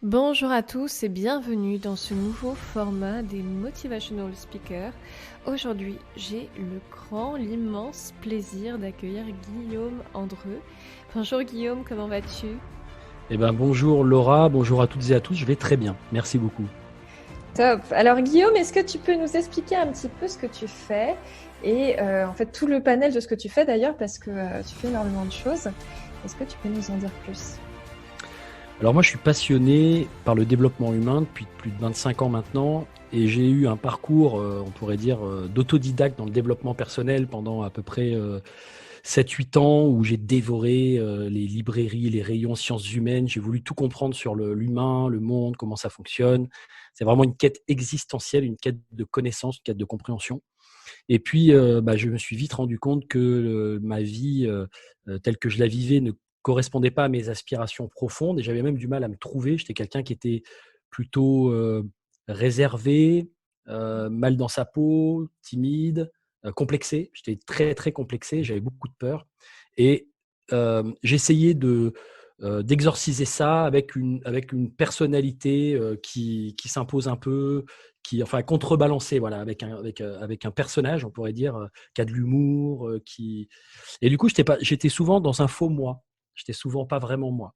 Bonjour à tous et bienvenue dans ce nouveau format des Motivational Speakers. Aujourd'hui, j'ai le grand, l'immense plaisir d'accueillir Guillaume Andreu. Bonjour Guillaume, comment vas-tu? Bonjour Laura, bonjour à toutes et à tous, je vais très bien, merci beaucoup. Top. Alors Guillaume, est-ce que tu peux nous expliquer un petit peu ce que tu fais et en fait tout le panel de ce que tu fais d'ailleurs parce que tu fais énormément de choses. Est-ce que tu peux nous en dire plus? Alors moi je suis passionné par le développement humain depuis plus de 25 ans maintenant et j'ai eu un parcours, on pourrait dire, d'autodidacte dans le développement personnel pendant à peu près 7-8 ans où j'ai dévoré les librairies, les rayons sciences humaines, j'ai voulu tout comprendre sur l'humain, le monde, comment ça fonctionne. C'est vraiment une quête existentielle, une quête de connaissance, une quête de compréhension. Et puis, je me suis vite rendu compte que ma vie, telle que je la vivais, ne correspondait pas à mes aspirations profondes et j'avais même du mal à me trouver. J'étais quelqu'un qui était plutôt réservé, mal dans sa peau, timide, complexé. J'étais très, très complexé, j'avais beaucoup de peur et j'essayais d'exorciser ça avec une personnalité qui s'impose un peu, enfin contrebalancer, voilà, avec un personnage, on pourrait dire, qui a de l'humour, qui et du coup, j'étais souvent dans un faux moi. J'étais souvent pas vraiment moi.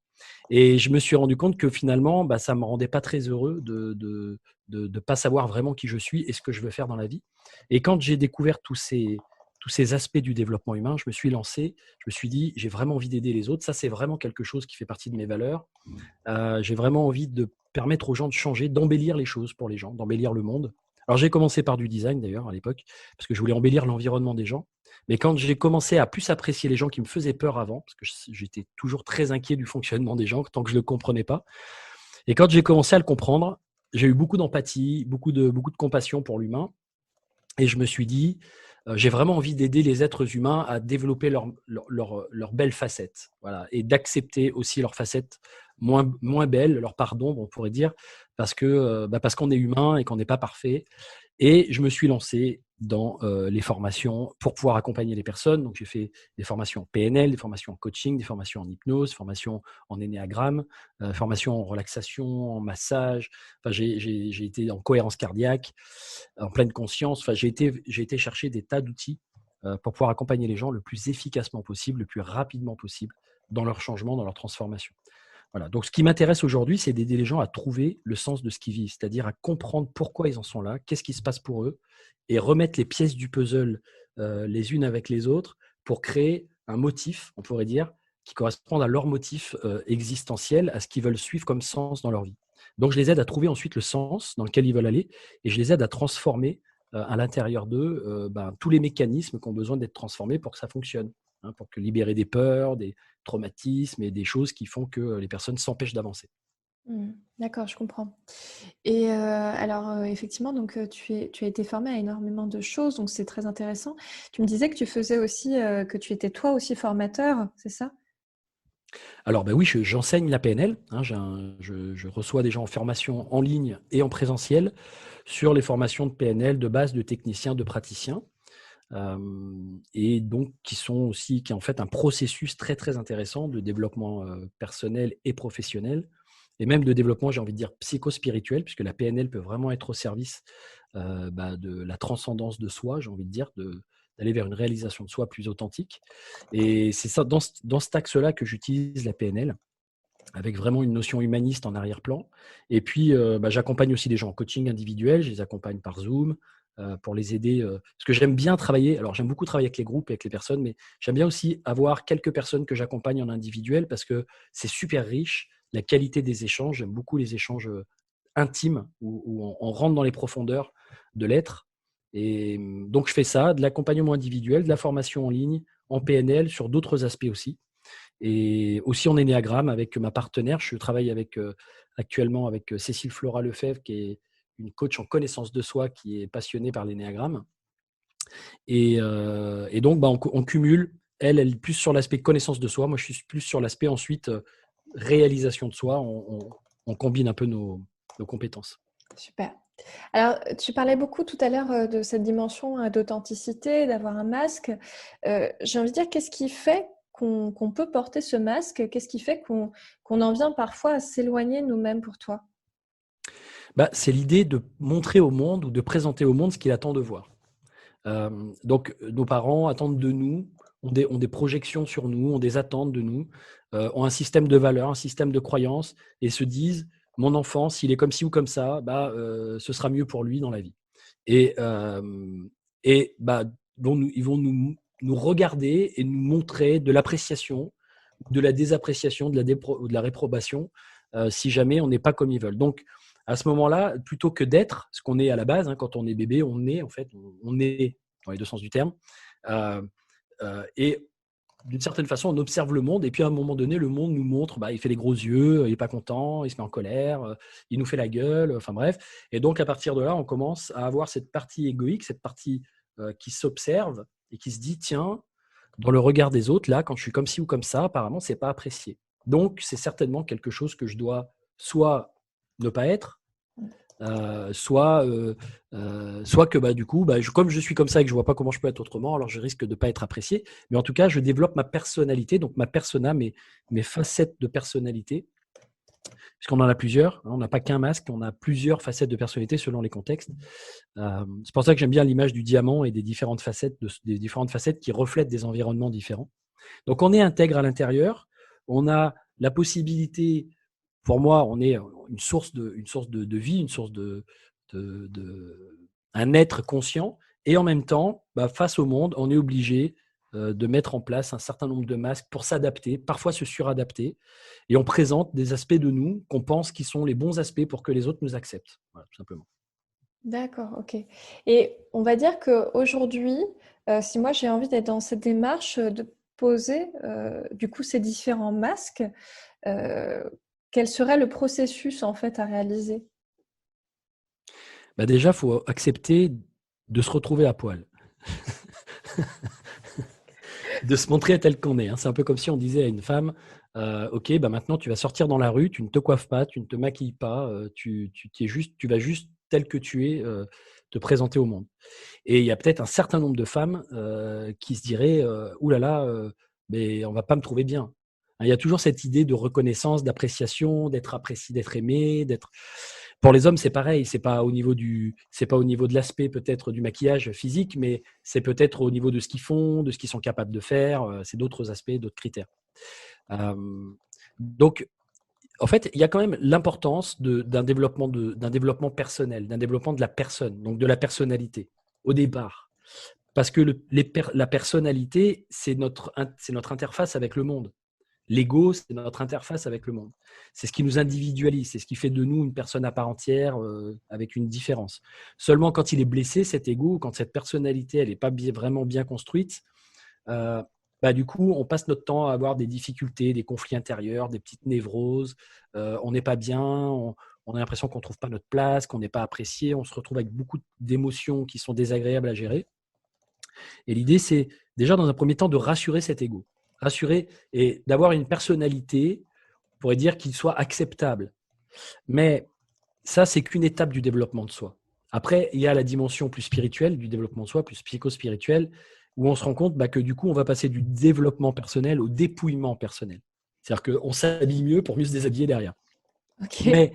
Et je me suis rendu compte que finalement, ça me rendait pas très heureux de pas savoir vraiment qui je suis et ce que je veux faire dans la vie. Et quand j'ai découvert tous ces aspects du développement humain, je me suis lancé. Je me suis dit: «J'ai vraiment envie d'aider les autres». Ça, c'est vraiment quelque chose qui fait partie de mes valeurs. J'ai vraiment envie de permettre aux gens de changer, d'embellir les choses pour les gens, d'embellir le monde. Alors j'ai commencé par du design d'ailleurs à l'époque, parce que je voulais embellir l'environnement des gens. Mais quand j'ai commencé à plus apprécier les gens qui me faisaient peur avant, parce que j'étais toujours très inquiet du fonctionnement des gens tant que je ne le comprenais pas. Et quand j'ai commencé à le comprendre, j'ai eu beaucoup d'empathie, beaucoup de compassion pour l'humain. Et je me suis dit, j'ai vraiment envie d'aider les êtres humains à développer leurs belles facettes, voilà, et d'accepter aussi leurs facettes moins belles, leurs parts d'ombre, on pourrait dire, parce qu'on est humain et qu'on n'est pas parfait. Et je me suis lancé dans les formations pour pouvoir accompagner les personnes. Donc, j'ai fait des formations en PNL, des formations en coaching, des formations en hypnose, formations en énéagramme, formations en relaxation, en massage. Enfin, j'ai été en cohérence cardiaque, en pleine conscience. Enfin, j'ai été chercher des tas d'outils pour pouvoir accompagner les gens le plus efficacement possible, le plus rapidement possible dans leur changement, dans leur transformation. Voilà. Donc, ce qui m'intéresse aujourd'hui, c'est d'aider les gens à trouver le sens de ce qu'ils vivent, c'est-à-dire à comprendre pourquoi ils en sont là, qu'est-ce qui se passe pour eux, et remettre les pièces du puzzle les unes avec les autres pour créer un motif, on pourrait dire, qui corresponde à leur motif existentiel, à ce qu'ils veulent suivre comme sens dans leur vie. Donc, je les aide à trouver ensuite le sens dans lequel ils veulent aller, et je les aide à transformer à l'intérieur d'eux tous les mécanismes qui ont besoin d'être transformés pour que ça fonctionne, hein, pour que libérer des peurs, des traumatismes et des choses qui font que les personnes s'empêchent d'avancer. Mmh. D'accord, je comprends. Et alors, effectivement, donc tu as été formé à énormément de choses, donc c'est très intéressant. Tu me disais que tu faisais aussi, que tu étais toi aussi formateur, c'est ça? Alors, oui, j'enseigne la PNL, hein, je reçois des gens en formation en ligne et en présentiel sur les formations de PNL de base de techniciens, de praticiens, et donc qui est en fait un processus très, très intéressant de développement personnel et professionnel, et même de développement, j'ai envie de dire, psycho-spirituel, puisque la PNL peut vraiment être au service de la transcendance de soi, j'ai envie de dire, d'aller vers une réalisation de soi plus authentique. Et c'est ça, dans cet axe-là que j'utilise la PNL, avec vraiment une notion humaniste en arrière-plan. Et puis, j'accompagne aussi des gens en coaching individuel, je les accompagne par Zoom pour les aider. Parce que j'aime bien travailler, alors j'aime beaucoup travailler avec les groupes, avec les personnes, mais j'aime bien aussi avoir quelques personnes que j'accompagne en individuel parce que c'est super riche, la qualité des échanges. J'aime beaucoup les échanges intimes où on rentre dans les profondeurs de l'être. Et donc, je fais ça, de l'accompagnement individuel, de la formation en ligne, en PNL, sur d'autres aspects aussi. Et aussi en énéagramme avec ma partenaire. Je travaille actuellement avec Cécile Flora Lefebvre, qui est une coach en connaissance de soi, qui est passionnée par l'énéagramme. Et donc, on cumule. Elle est plus sur l'aspect connaissance de soi. Moi, je suis plus sur l'aspect ensuite réalisation de soi. On combine un peu nos compétences. Super. Alors, tu parlais beaucoup tout à l'heure, de cette dimension, d'authenticité, d'avoir un masque. J'ai envie de dire, qu'est-ce qui fait qu'on peut porter ce masque? Qu'est-ce qui fait qu'on en vient parfois à s'éloigner de nous-mêmes pour toi? C'est l'idée de montrer au monde ou de présenter au monde ce qu'il attend de voir. Donc nos parents attendent de nous, ont des projections sur nous, ont des attentes de nous, ont un système de valeurs, un système de croyances et se disent: «Mon enfant, s'il est comme ci ou comme ça, ce sera mieux pour lui dans la vie». Et hem et bah, ils vont nous regarder et nous montrer de l'appréciation, de la désappréciation, de la réprobation, si jamais on n'est pas comme ils veulent. Donc à ce moment-là, plutôt que d'être ce qu'on est à la base, hein, quand on est bébé, on est en fait, on est dans les 2 sens du terme, heu et d'une certaine façon, on observe le monde et puis à un moment donné, le monde nous montre, il fait les gros yeux, il est pas content, il se met en colère, il nous fait la gueule, enfin bref. Et donc à partir de là, on commence à avoir cette partie égoïque, cette partie, qui s'observe et qui se dit: «Tiens, dans le regard des autres, là, quand je suis comme ci ou comme ça, apparemment, c'est pas apprécié. Donc c'est certainement quelque chose que je dois soit ne pas être, soit, soit que, du coup, comme je suis comme ça et que je vois pas comment je peux être autrement, alors je risque de pas être apprécié. Mais en tout cas, je développe ma personnalité, donc ma persona, mes facettes de personnalité, puisqu'on en a plusieurs, hein, on n'a pas qu'un masque, on a plusieurs facettes de personnalité selon les contextes. C'est pour ça que j'aime bien l'image du diamant et des différentes facettes qui reflètent des environnements différents. Donc on est intègre à l'intérieur, on a la possibilité, pour moi, on est une source de vie, une source un être conscient, et en même temps, face au monde, on est obligé de mettre en place un certain nombre de masques pour s'adapter, parfois se suradapter, et on présente des aspects de nous qu'on pense qui sont les bons aspects pour que les autres nous acceptent. Voilà, tout simplement. D'accord, OK. Et on va dire qu'aujourd'hui, si moi j'ai envie d'être dans cette démarche, de poser, du coup ces différents masques, heu, quel serait le processus en fait à réaliser? Déjà, il faut accepter de se retrouver à poil. De se montrer tel qu'on est, hein. C'est un peu comme si on disait à une femme, «OK, maintenant tu vas sortir dans la rue, tu ne te coiffes pas, tu ne te maquilles pas, tu vas juste tel que tu es, te présenter au monde». Et il y a peut-être un certain nombre de femmes, qui se diraient, «Ouh là là, mais on va pas me trouver bien». Hein, il y a toujours cette idée de reconnaissance, d'appréciation, d'être apprécié, d'être aimé, d'être pour les hommes, c'est pareil, c'est pas au niveau de l'aspect peut-être du maquillage physique, mais c'est peut-être au niveau de ce qu'ils font, de ce qu'ils sont capables de faire, c'est d'autres aspects, d'autres critères. Donc en fait, il y a quand même l'importance d'un développement personnel, d'un développement de la personne, donc de la personnalité, au départ. Parce que la personnalité, c'est notre interface avec le monde. L'ego, c'est notre interface avec le monde. C'est ce qui nous individualise, c'est ce qui fait de nous une personne à part entière, avec une différence. Seulement quand il est blessé, cet ego, quand cette personnalité, elle n'est pas vraiment bien construite, euh, du coup, on passe notre temps à avoir des difficultés, des conflits intérieurs, des petites névroses. On n'est pas bien, on a l'impression qu'on ne trouve pas notre place, qu'on n'est pas apprécié. On se retrouve avec beaucoup d'émotions qui sont désagréables à gérer. Et l'idée, c'est déjà, dans un premier temps, de rassurer cet ego. Rassurer et d'avoir une personnalité, on pourrait dire, qu'il soit acceptable. Mais ça, c'est qu'une étape du développement de soi. Après, il y a la dimension plus spirituelle du développement de soi, plus psycho-spirituelle, où on se rend compte que du coup, on va passer du développement personnel au dépouillement personnel. C'est-à-dire qu'on s'habille mieux pour mieux se déshabiller derrière. OK. Mais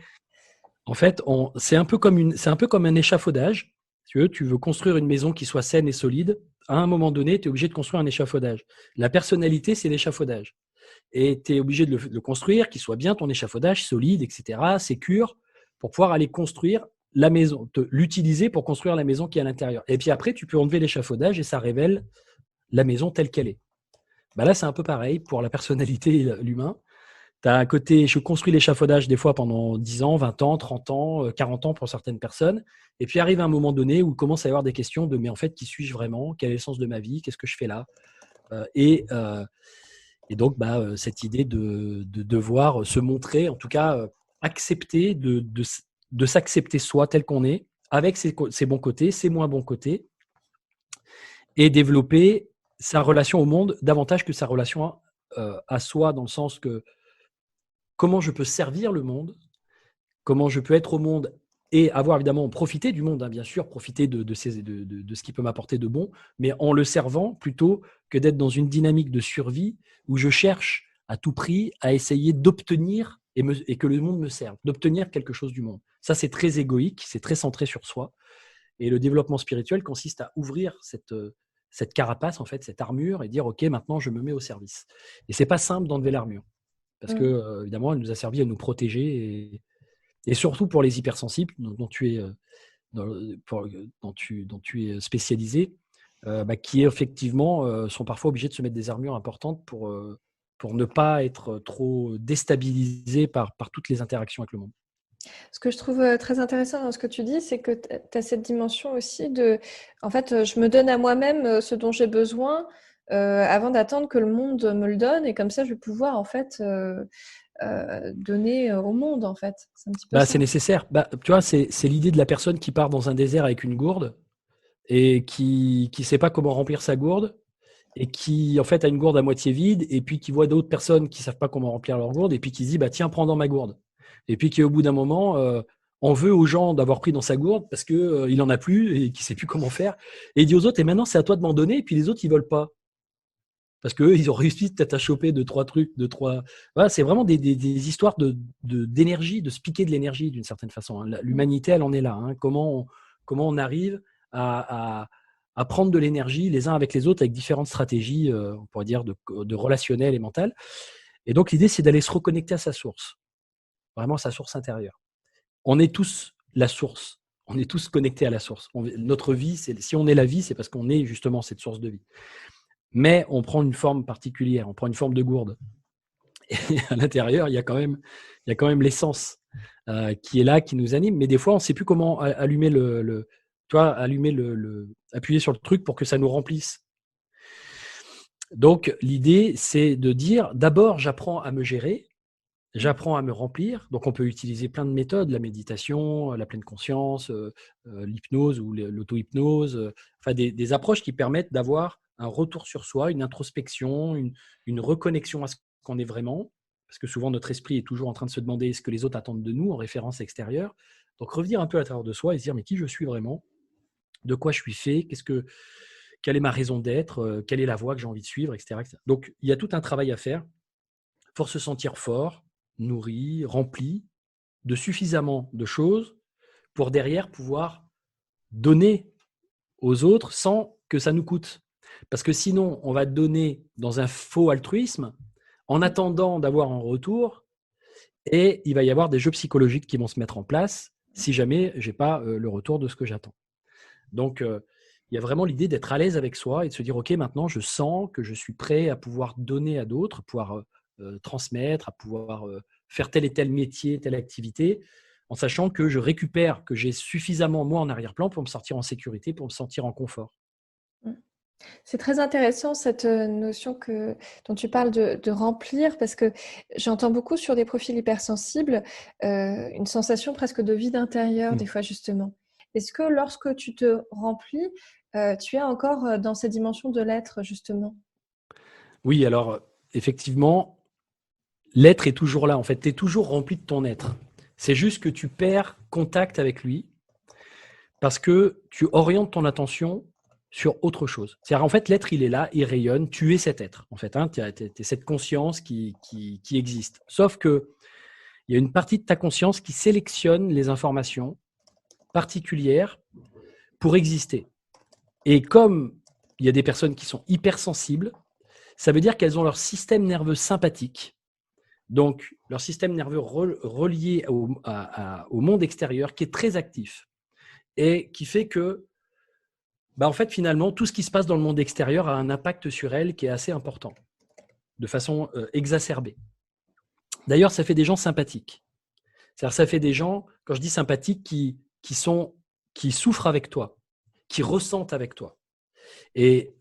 en fait, c'est un peu comme un échafaudage. Tu veux construire une maison qui soit saine et solide. À un moment donné, tu es obligé de construire un échafaudage. La personnalité, c'est l'échafaudage. Et tu es obligé de le construire, qu'il soit bien ton échafaudage, solide, etc., sécure, pour pouvoir aller construire la maison, l'utiliser pour construire la maison qui est à l'intérieur. Et puis après, tu peux enlever l'échafaudage et ça révèle la maison telle qu'elle est. Là, c'est un peu pareil pour la personnalité et l'humain. Tu as un côté, je construis l'échafaudage des fois pendant 10 ans, 20 ans, 30 ans, 40 ans pour certaines personnes. Et puis arrive un moment donné où il commence à y avoir des questions de mais en fait, qui suis-je vraiment? Quel est le sens de ma vie? Qu'est-ce que je fais là? Et donc, cette idée de devoir se montrer, en tout cas, accepter de s'accepter soi tel qu'on est, avec ses bons côtés, ses moins bons côtés, et développer sa relation au monde davantage que sa relation à soi, dans le sens que comment je peux servir le monde, comment je peux être au monde et avoir évidemment profité du monde, hein, bien sûr, profiter de ce qui peut m'apporter de bon, mais en le servant plutôt que d'être dans une dynamique de survie où je cherche à tout prix à essayer d'obtenir et que le monde me serve, d'obtenir quelque chose du monde. Ça, c'est très égoïque, c'est très centré sur soi. Et le développement spirituel consiste à ouvrir cette carapace, en fait, cette armure, et dire, OK, maintenant, je me mets au service. Et c'est pas simple d'enlever l'armure, parce que, Mm. évidemment, elle nous a servi à nous protéger, et surtout pour les hypersensibles, dont tu es, dont tu es spécialisé, qui effectivement sont parfois obligés de se mettre des armures importantes pour ne pas être trop déstabilisés par toutes les interactions avec le monde. Ce que je trouve très intéressant dans ce que tu dis, c'est que tu as cette dimension aussi de, en fait, je me donne à moi-même ce dont j'ai besoin avant d'attendre que le monde me le donne, et comme ça, je vais pouvoir en fait donner au monde, en fait. C'est un petit peu ça. C'est nécessaire. Tu vois, c'est l'idée de la personne qui part dans un désert avec une gourde et qui sait pas comment remplir sa gourde et qui en fait a une gourde à moitié vide et puis qui voit d'autres personnes qui savent pas comment remplir leur gourde et puis qui se dit tiens, prends dans ma gourde, et puis qui au bout d'un moment en veut aux gens d'avoir pris dans sa gourde parce que il en a plus et qui sait plus comment faire, et il dit aux autres, et maintenant c'est à toi de m'en donner, et puis les autres ils veulent pas parce qu'eux ils ont réussi peut-être à choper deux trois trucs, voilà, c'est vraiment des histoires d'énergie, de se piquer de l'énergie d'une certaine façon, hein. L'humanité elle en est là, hein. Comment on arrive à prendre de l'énergie les uns avec les autres avec différentes stratégies, on pourrait dire de relationnel et mental. Et donc l'idée c'est d'aller se reconnecter à sa source, vraiment sa source intérieure. On est tous la source, on est tous connectés à la source. Notre vie, si on est la vie, c'est parce qu'on est justement cette source de vie. Mais on prend une forme particulière, on prend une forme de gourde. Et à l'intérieur, il y a quand même l'essence qui est là, qui nous anime. Mais des fois, on ne sait plus comment allumer appuyer sur le truc pour que ça nous remplisse. Donc, l'idée, c'est de dire, d'abord, j'apprends à me gérer, j'apprends à me remplir. Donc, on peut utiliser plein de méthodes, la méditation, la pleine conscience, l'hypnose ou l'auto-hypnose, enfin des approches qui permettent d'avoir un retour sur soi, une introspection, une reconnexion à ce qu'on est vraiment, parce que souvent notre esprit est toujours en train de se demander ce que les autres attendent de nous en référence extérieure. Donc, revenir un peu à l'intérieur de soi et se dire, mais qui je suis vraiment, de quoi je suis fait, quelle est ma raison d'être, quelle est la voie que j'ai envie de suivre, etc., etc. Donc, il y a tout un travail à faire pour se sentir fort, nourri, rempli de suffisamment de choses pour derrière pouvoir donner aux autres sans que ça nous coûte. Parce que sinon, on va donner dans un faux altruisme en attendant d'avoir un retour, et il va y avoir des jeux psychologiques qui vont se mettre en place si jamais je n'ai pas le retour de ce que j'attends. Donc, il y a vraiment l'idée d'être à l'aise avec soi et de se dire, OK, maintenant, je sens que je suis prêt à pouvoir donner à d'autres, à pouvoir transmettre, à pouvoir faire tel et tel métier, telle activité, en sachant que je récupère, que j'ai suffisamment moi en arrière-plan pour me sentir en sécurité, pour me sentir en confort. Mm. C'est très intéressant cette notion dont tu parles de remplir, parce que j'entends beaucoup sur des profils hypersensibles une sensation presque de vide intérieur, des fois justement. Est-ce que lorsque tu te remplis, tu es encore dans cette dimension de l'être justement? Oui, alors effectivement, l'être est toujours là. En fait, tu es toujours rempli de ton être. C'est juste que tu perds contact avec lui parce que tu orientes ton attention sur autre chose. C'est-à-dire, en fait, l'être, il est là, il rayonne, tu es cet être, en fait, hein, tu es cette conscience qui existe. Sauf que il y a une partie de ta conscience qui sélectionne les informations particulières pour exister. Et comme il y a des personnes qui sont hypersensibles, ça veut dire qu'elles ont leur système nerveux sympathique, donc leur système nerveux relié au monde extérieur, qui est très actif et qui fait que en fait, finalement, tout ce qui se passe dans le monde extérieur a un impact sur elle qui est assez important, de façon exacerbée. D'ailleurs, ça fait des gens sympathiques. C'est-à-dire, ça fait des gens, quand je dis sympathiques, qui souffrent avec toi, qui ressentent avec toi. Et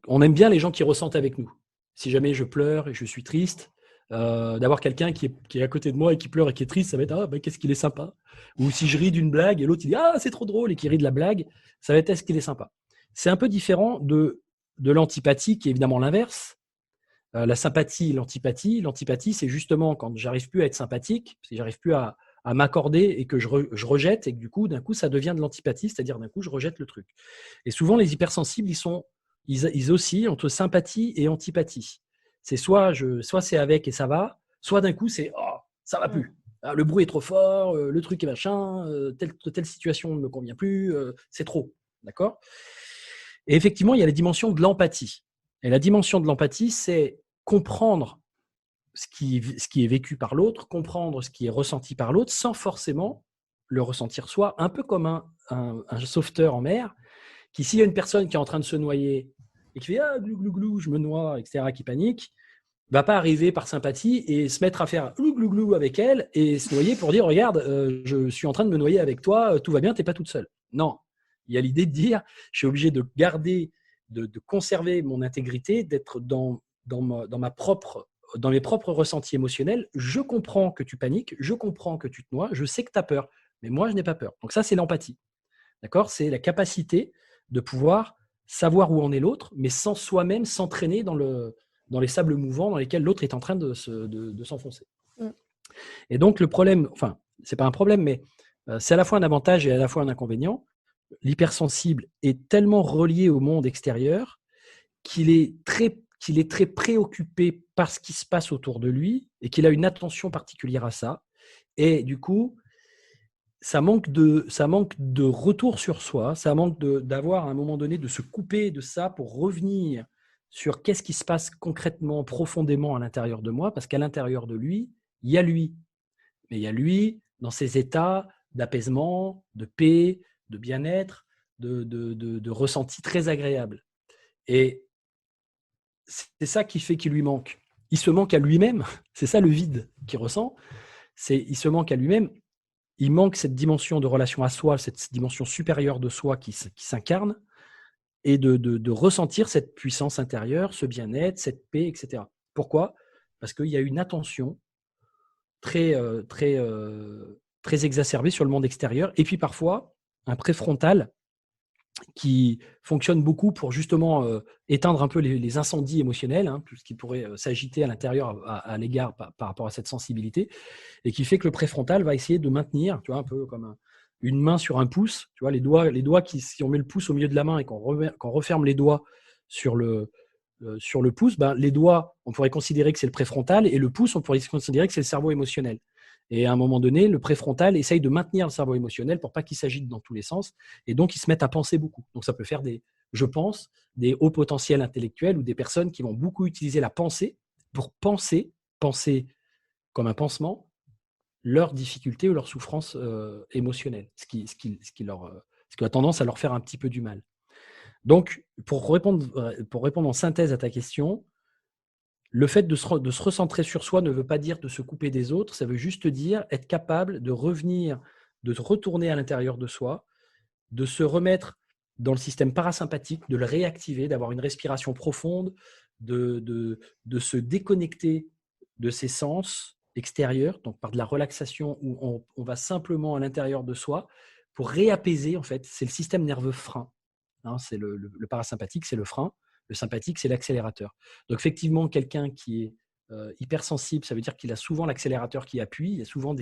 on aime bien les gens qui ressentent avec nous. Si jamais je pleure et je suis triste, d'avoir quelqu'un qui est à côté de moi et qui pleure et qui est triste, ça va être qu'est-ce qu'il est sympa. Ou si je ris d'une blague et l'autre il dit c'est trop drôle et qui rit de la blague, ça va être est-ce qu'il est sympa. C'est un peu différent de l'antipathie qui est évidemment l'inverse. La sympathie, l'antipathie. L'antipathie, c'est justement quand j'arrive plus à être sympathique, si j'arrive plus à à m'accorder et que je rejette, et que du coup, d'un coup, ça devient de l'antipathie, c'est-à-dire d'un coup, je rejette le truc. Et souvent, les hypersensibles, ils oscillent entre sympathie et antipathie. C'est soit c'est avec et ça va, soit d'un coup, c'est oh, ça va plus. Ah, le bruit est trop fort, le truc est machin, telle situation ne me convient plus, c'est trop. D'accord ? Et effectivement, il y a la dimension de l'empathie. Et la dimension de l'empathie, c'est comprendre ce qui est vécu par l'autre, comprendre ce qui est ressenti par l'autre, sans forcément le ressentir soi, un peu comme un sauveteur en mer, qui, s'il y a une personne qui est en train de se noyer et qui fait ah, glou, glou, glou, je me noie, etc., qui panique, va pas arriver par sympathie et se mettre à faire glou, glou, glou avec elle et se noyer pour dire regarde, je suis en train de me noyer avec toi, tout va bien, t'es pas toute seule. Non, il y a l'idée de dire je suis obligé de garder, de conserver mon intégrité, d'être dans mes propres ressentis émotionnels. Je comprends que tu paniques, je comprends que tu te noies, je sais que tu as peur, mais moi je n'ai pas peur. Donc ça, c'est l'empathie. D'accord ? C'est la capacité de pouvoir savoir où en est l'autre, mais sans soi-même s'entraîner dans les sables mouvants dans lesquels l'autre est en train de s'enfoncer. Et donc, le problème, enfin, ce n'est pas un problème, mais c'est à la fois un avantage et à la fois un inconvénient. L'hypersensible est tellement relié au monde extérieur qu'il est très préoccupé par ce qui se passe autour de lui et qu'il a une attention particulière à ça. Et du coup, ça manque de retour sur soi, ça manque d'avoir à un moment donné de se couper de ça pour revenir sur qu'est-ce qui se passe concrètement, profondément à l'intérieur de moi, parce qu'à l'intérieur de lui, il y a lui. Mais il y a lui dans ses états d'apaisement, de paix, de bien-être, de ressenti très agréable. Et c'est ça qui fait qu'il lui manque. Il se manque à lui-même, c'est ça le vide qu'il ressent, il se manque à lui-même. Il manque cette dimension de relation à soi, cette dimension supérieure de soi qui s'incarne, et de ressentir cette puissance intérieure, ce bien-être, cette paix, etc. Pourquoi ? Parce qu'il y a une attention très, très exacerbée sur le monde extérieur, et puis parfois un préfrontal qui fonctionne beaucoup pour justement éteindre un peu les incendies émotionnels, hein, tout ce qui pourrait s'agiter à l'intérieur à l'égard par rapport à cette sensibilité, et qui fait que le préfrontal va essayer de maintenir, tu vois, un peu comme une main sur un pouce, tu vois, les doigts qui, si on met le pouce au milieu de la main et qu'on referme les doigts sur le pouce, ben, les doigts, on pourrait considérer que c'est le préfrontal, et le pouce, on pourrait considérer que c'est le cerveau émotionnel. Et à un moment donné, le préfrontal essaye de maintenir le cerveau émotionnel pour pas qu'il s'agite dans tous les sens, et donc ils se mettent à penser beaucoup. Donc ça peut faire je pense, des hauts potentiels intellectuels ou des personnes qui vont beaucoup utiliser la pensée pour penser comme un pansement, leurs difficultés ou leurs souffrances émotionnelles, ce qui a tendance à leur faire un petit peu du mal. Donc, pour répondre en synthèse à ta question, le fait de se recentrer sur soi ne veut pas dire de se couper des autres, ça veut juste dire être capable de revenir, de retourner à l'intérieur de soi, de se remettre dans le système parasympathique, de le réactiver, d'avoir une respiration profonde, de se déconnecter de ses sens extérieurs, donc par de la relaxation où on va simplement à l'intérieur de soi pour réapaiser, en fait. C'est le système nerveux frein. Hein, c'est le parasympathique, c'est le frein. Le sympathique, c'est l'accélérateur. Donc, effectivement, quelqu'un qui est hypersensible, ça veut dire qu'il a souvent l'accélérateur qui appuie. Il y a souvent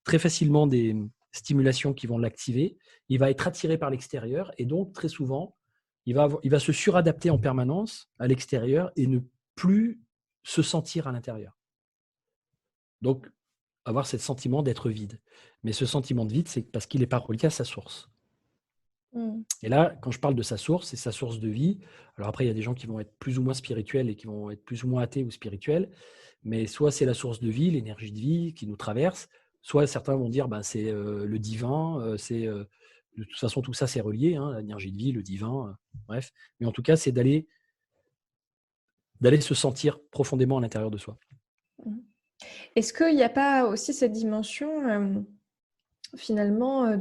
très facilement des stimulations qui vont l'activer. Il va être attiré par l'extérieur et donc, très souvent, il va se suradapter en permanence à l'extérieur et ne plus se sentir à l'intérieur. Donc, avoir ce sentiment d'être vide. Mais ce sentiment de vide, c'est parce qu'il n'est pas relié à sa source. Et là, quand je parle de sa source, c'est sa source de vie. Alors après, il y a des gens qui vont être plus ou moins spirituels et qui vont être plus ou moins athées ou spirituels. Mais soit c'est la source de vie, l'énergie de vie qui nous traverse, soit certains vont dire c'est le divin, de toute façon tout ça c'est relié, hein, l'énergie de vie, le divin, bref. Mais en tout cas, c'est d'aller se sentir profondément à l'intérieur de soi. Est-ce qu'il n'y a pas aussi cette dimension finalement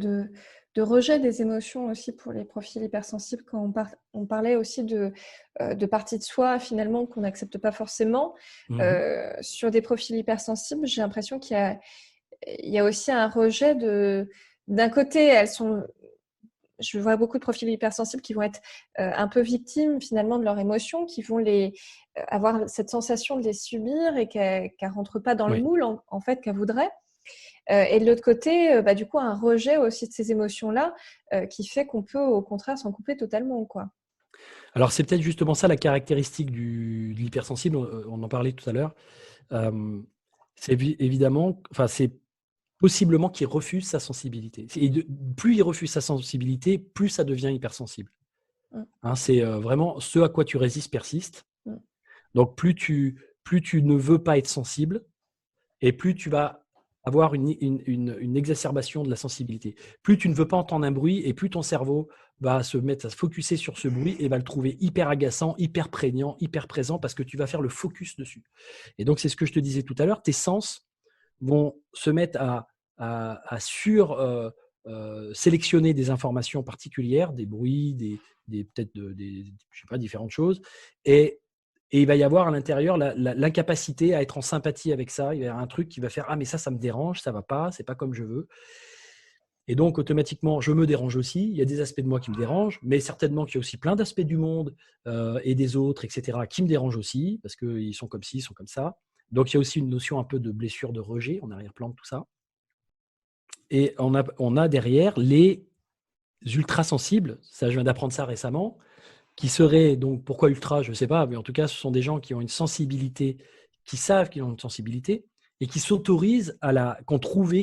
de rejet des émotions aussi pour les profils hypersensibles, quand on parlait aussi de parties de soi finalement qu'on n'accepte pas forcément. Sur des profils hypersensibles, j'ai l'impression qu'il y a aussi un rejet d'un côté, je vois beaucoup de profils hypersensibles qui vont être un peu victimes finalement de leurs émotions, qui vont avoir cette sensation de les subir et qu'elles ne rentrent pas dans le moule en fait qu'elles voudraient. Et de l'autre côté, du coup, un rejet aussi de ces émotions-là qui fait qu'on peut, au contraire, s'en couper totalement, quoi. Alors, c'est peut-être justement ça la caractéristique de l'hypersensible, on en parlait tout à l'heure. C'est évidemment, enfin, c'est possiblement qu'il refuse sa sensibilité. Et plus il refuse sa sensibilité, plus ça devient hypersensible. Mm. Hein, c'est vraiment ce à quoi tu résistes persiste. Mm. Donc, plus tu ne veux pas être sensible, et plus tu vas avoir une exacerbation de la sensibilité. Plus tu ne veux pas entendre un bruit, et plus ton cerveau va se mettre à se focuser sur ce bruit et va le trouver hyper agaçant, hyper prégnant, hyper présent, parce que tu vas faire le focus dessus. Et donc, c'est ce que je te disais tout à l'heure, tes sens vont se mettre à sélectionner des informations particulières, des bruits, peut-être je sais pas, différentes choses, et il va y avoir à l'intérieur l'incapacité à être en sympathie avec ça. Il va y avoir un truc qui va faire: ah, mais ça me dérange, ça va pas, c'est pas comme je veux. Et donc, automatiquement, je me dérange aussi. Il y a des aspects de moi qui me dérangent, mais certainement qu'il y a aussi plein d'aspects du monde et des autres, etc., qui me dérangent aussi, parce qu'ils sont comme ci, ils sont comme ça. Donc, il y a aussi une notion un peu de blessure de rejet en arrière-plan de tout ça. Et on a derrière les ultra sensibles, ça je viens d'apprendre ça récemment, qui seraient, donc pourquoi ultra, je ne sais pas, mais en tout cas ce sont des gens qui ont une sensibilité, qui savent qu'ils ont une sensibilité, et qui s'autorisent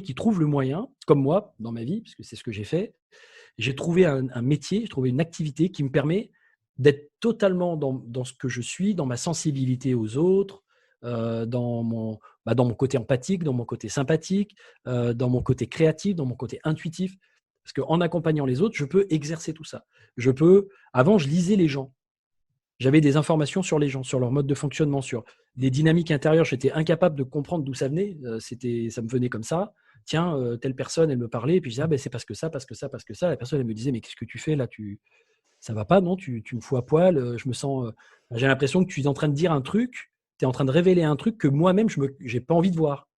qui trouvent le moyen, comme moi dans ma vie, puisque c'est ce que j'ai fait, j'ai trouvé un métier, j'ai trouvé une activité qui me permet d'être totalement dans ce que je suis, dans ma sensibilité aux autres, dans mon côté empathique, dans mon côté sympathique, dans mon côté créatif, dans mon côté intuitif. Parce qu'en accompagnant les autres, je peux exercer tout ça. Avant, je lisais les gens. J'avais des informations sur les gens, sur leur mode de fonctionnement, sur des dynamiques intérieures. J'étais incapable de comprendre d'où ça venait. Ça me venait comme ça. Tiens, telle personne, elle me parlait, et puis je disais: ah, ben, c'est parce que ça, parce que ça, parce que ça. La personne, elle me disait: mais qu'est-ce que tu fais là? Ça va pas, non? Tu me fous à poil. Je me sens. J'ai l'impression que tu es en train de dire un truc, tu es en train de révéler un truc que moi-même, je n'ai pas envie de voir,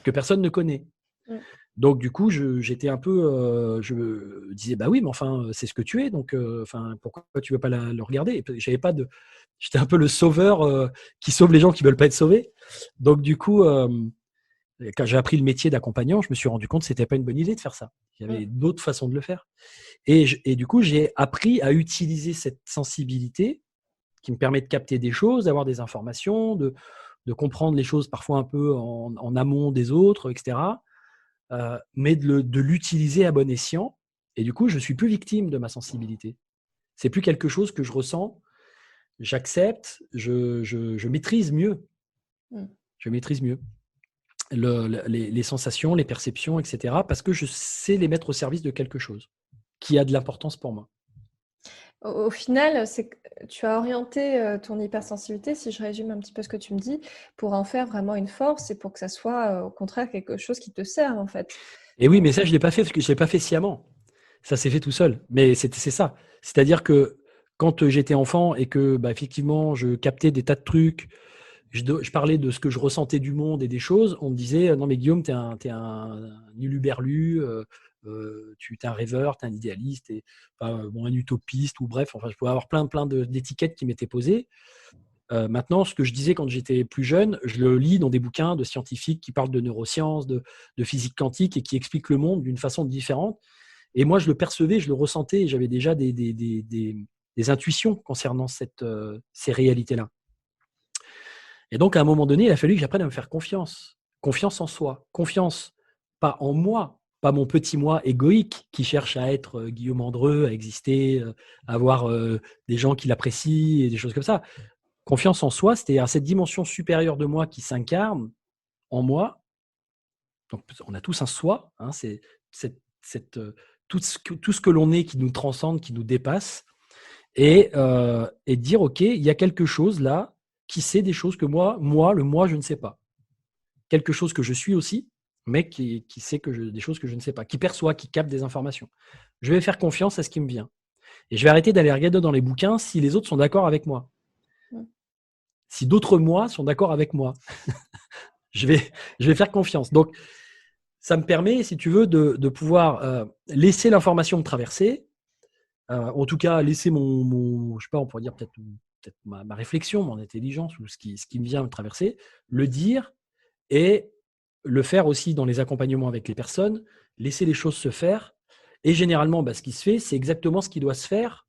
que personne ne connaît. Mm. Donc, du coup, j'étais un peu. Je me disais: bah oui, mais enfin, c'est ce que tu es, donc pourquoi tu ne veux pas le regarder? J'avais pas de. J'étais un peu le sauveur qui sauve les gens qui ne veulent pas être sauvés. Donc, du coup, quand j'ai appris le métier d'accompagnant, je me suis rendu compte que ce n'était pas une bonne idée de faire ça. Il y avait d'autres façons de le faire. Et du coup, j'ai appris à utiliser cette sensibilité qui me permet de capter des choses, d'avoir des informations, de comprendre les choses parfois un peu en amont des autres, etc. Mais de l'utiliser à bon escient. Et du coup, je ne suis plus victime de ma sensibilité. C'est plus quelque chose que je ressens, j'accepte, je maîtrise mieux. Je maîtrise mieux les sensations, les perceptions, etc. Parce que je sais les mettre au service de quelque chose qui a de l'importance pour moi. Au final, tu as orienté ton hypersensibilité, si je résume un petit peu ce que tu me dis, pour en faire vraiment une force et pour que ça soit au contraire quelque chose qui te serve en fait. Et oui, mais ça, je ne l'ai pas fait parce que je ne l'ai pas fait sciemment. Ça s'est fait tout seul. Mais c'est ça. C'est-à-dire que quand j'étais enfant et que effectivement, je captais des tas de trucs, je parlais de ce que je ressentais du monde et des choses, on me disait: non mais Guillaume, t'es un uluberlu, tu es un rêveur, tu es un idéaliste, un utopiste, ou bref, enfin, je pouvais avoir plein d'étiquettes qui m'étaient posées. Maintenant, ce que je disais quand j'étais plus jeune, je le lis dans des bouquins de scientifiques qui parlent de neurosciences, de physique quantique, et qui expliquent le monde d'une façon différente. Et moi, je le percevais, je le ressentais, et j'avais déjà des intuitions concernant ces réalités-là. Et donc, à un moment donné, il a fallu que j'apprenne à me faire confiance. Confiance en soi. Confiance, pas en moi, pas mon petit moi égoïque qui cherche à être Guillaume Andreu, à exister, à avoir des gens qui l'apprécient et des choses comme ça. Confiance en soi, c'est-à-dire cette dimension supérieure de moi qui s'incarne en moi. Donc, on a tous un soi, hein, c'est tout ce que l'on est qui nous transcende, qui nous dépasse, et dire: ok, il y a quelque chose là qui sait des choses que moi, le moi, je ne sais pas. Quelque chose que je suis aussi, mais qui sait des choses que je ne sais pas, qui perçoit, qui capte des informations. Je vais faire confiance à ce qui me vient. Et je vais arrêter d'aller regarder dans les bouquins si les autres sont d'accord avec moi. Si d'autres moi sont d'accord avec moi. je vais faire confiance. Donc, ça me permet, si tu veux, de pouvoir laisser l'information me traverser, en tout cas laisser mon je sais pas, on pourrait dire peut-être ma réflexion, mon intelligence, ou ce qui me vient me traverser, le dire, et le faire aussi dans les accompagnements avec les personnes, laisser les choses se faire. Et généralement, ce qui se fait, c'est exactement ce qui doit se faire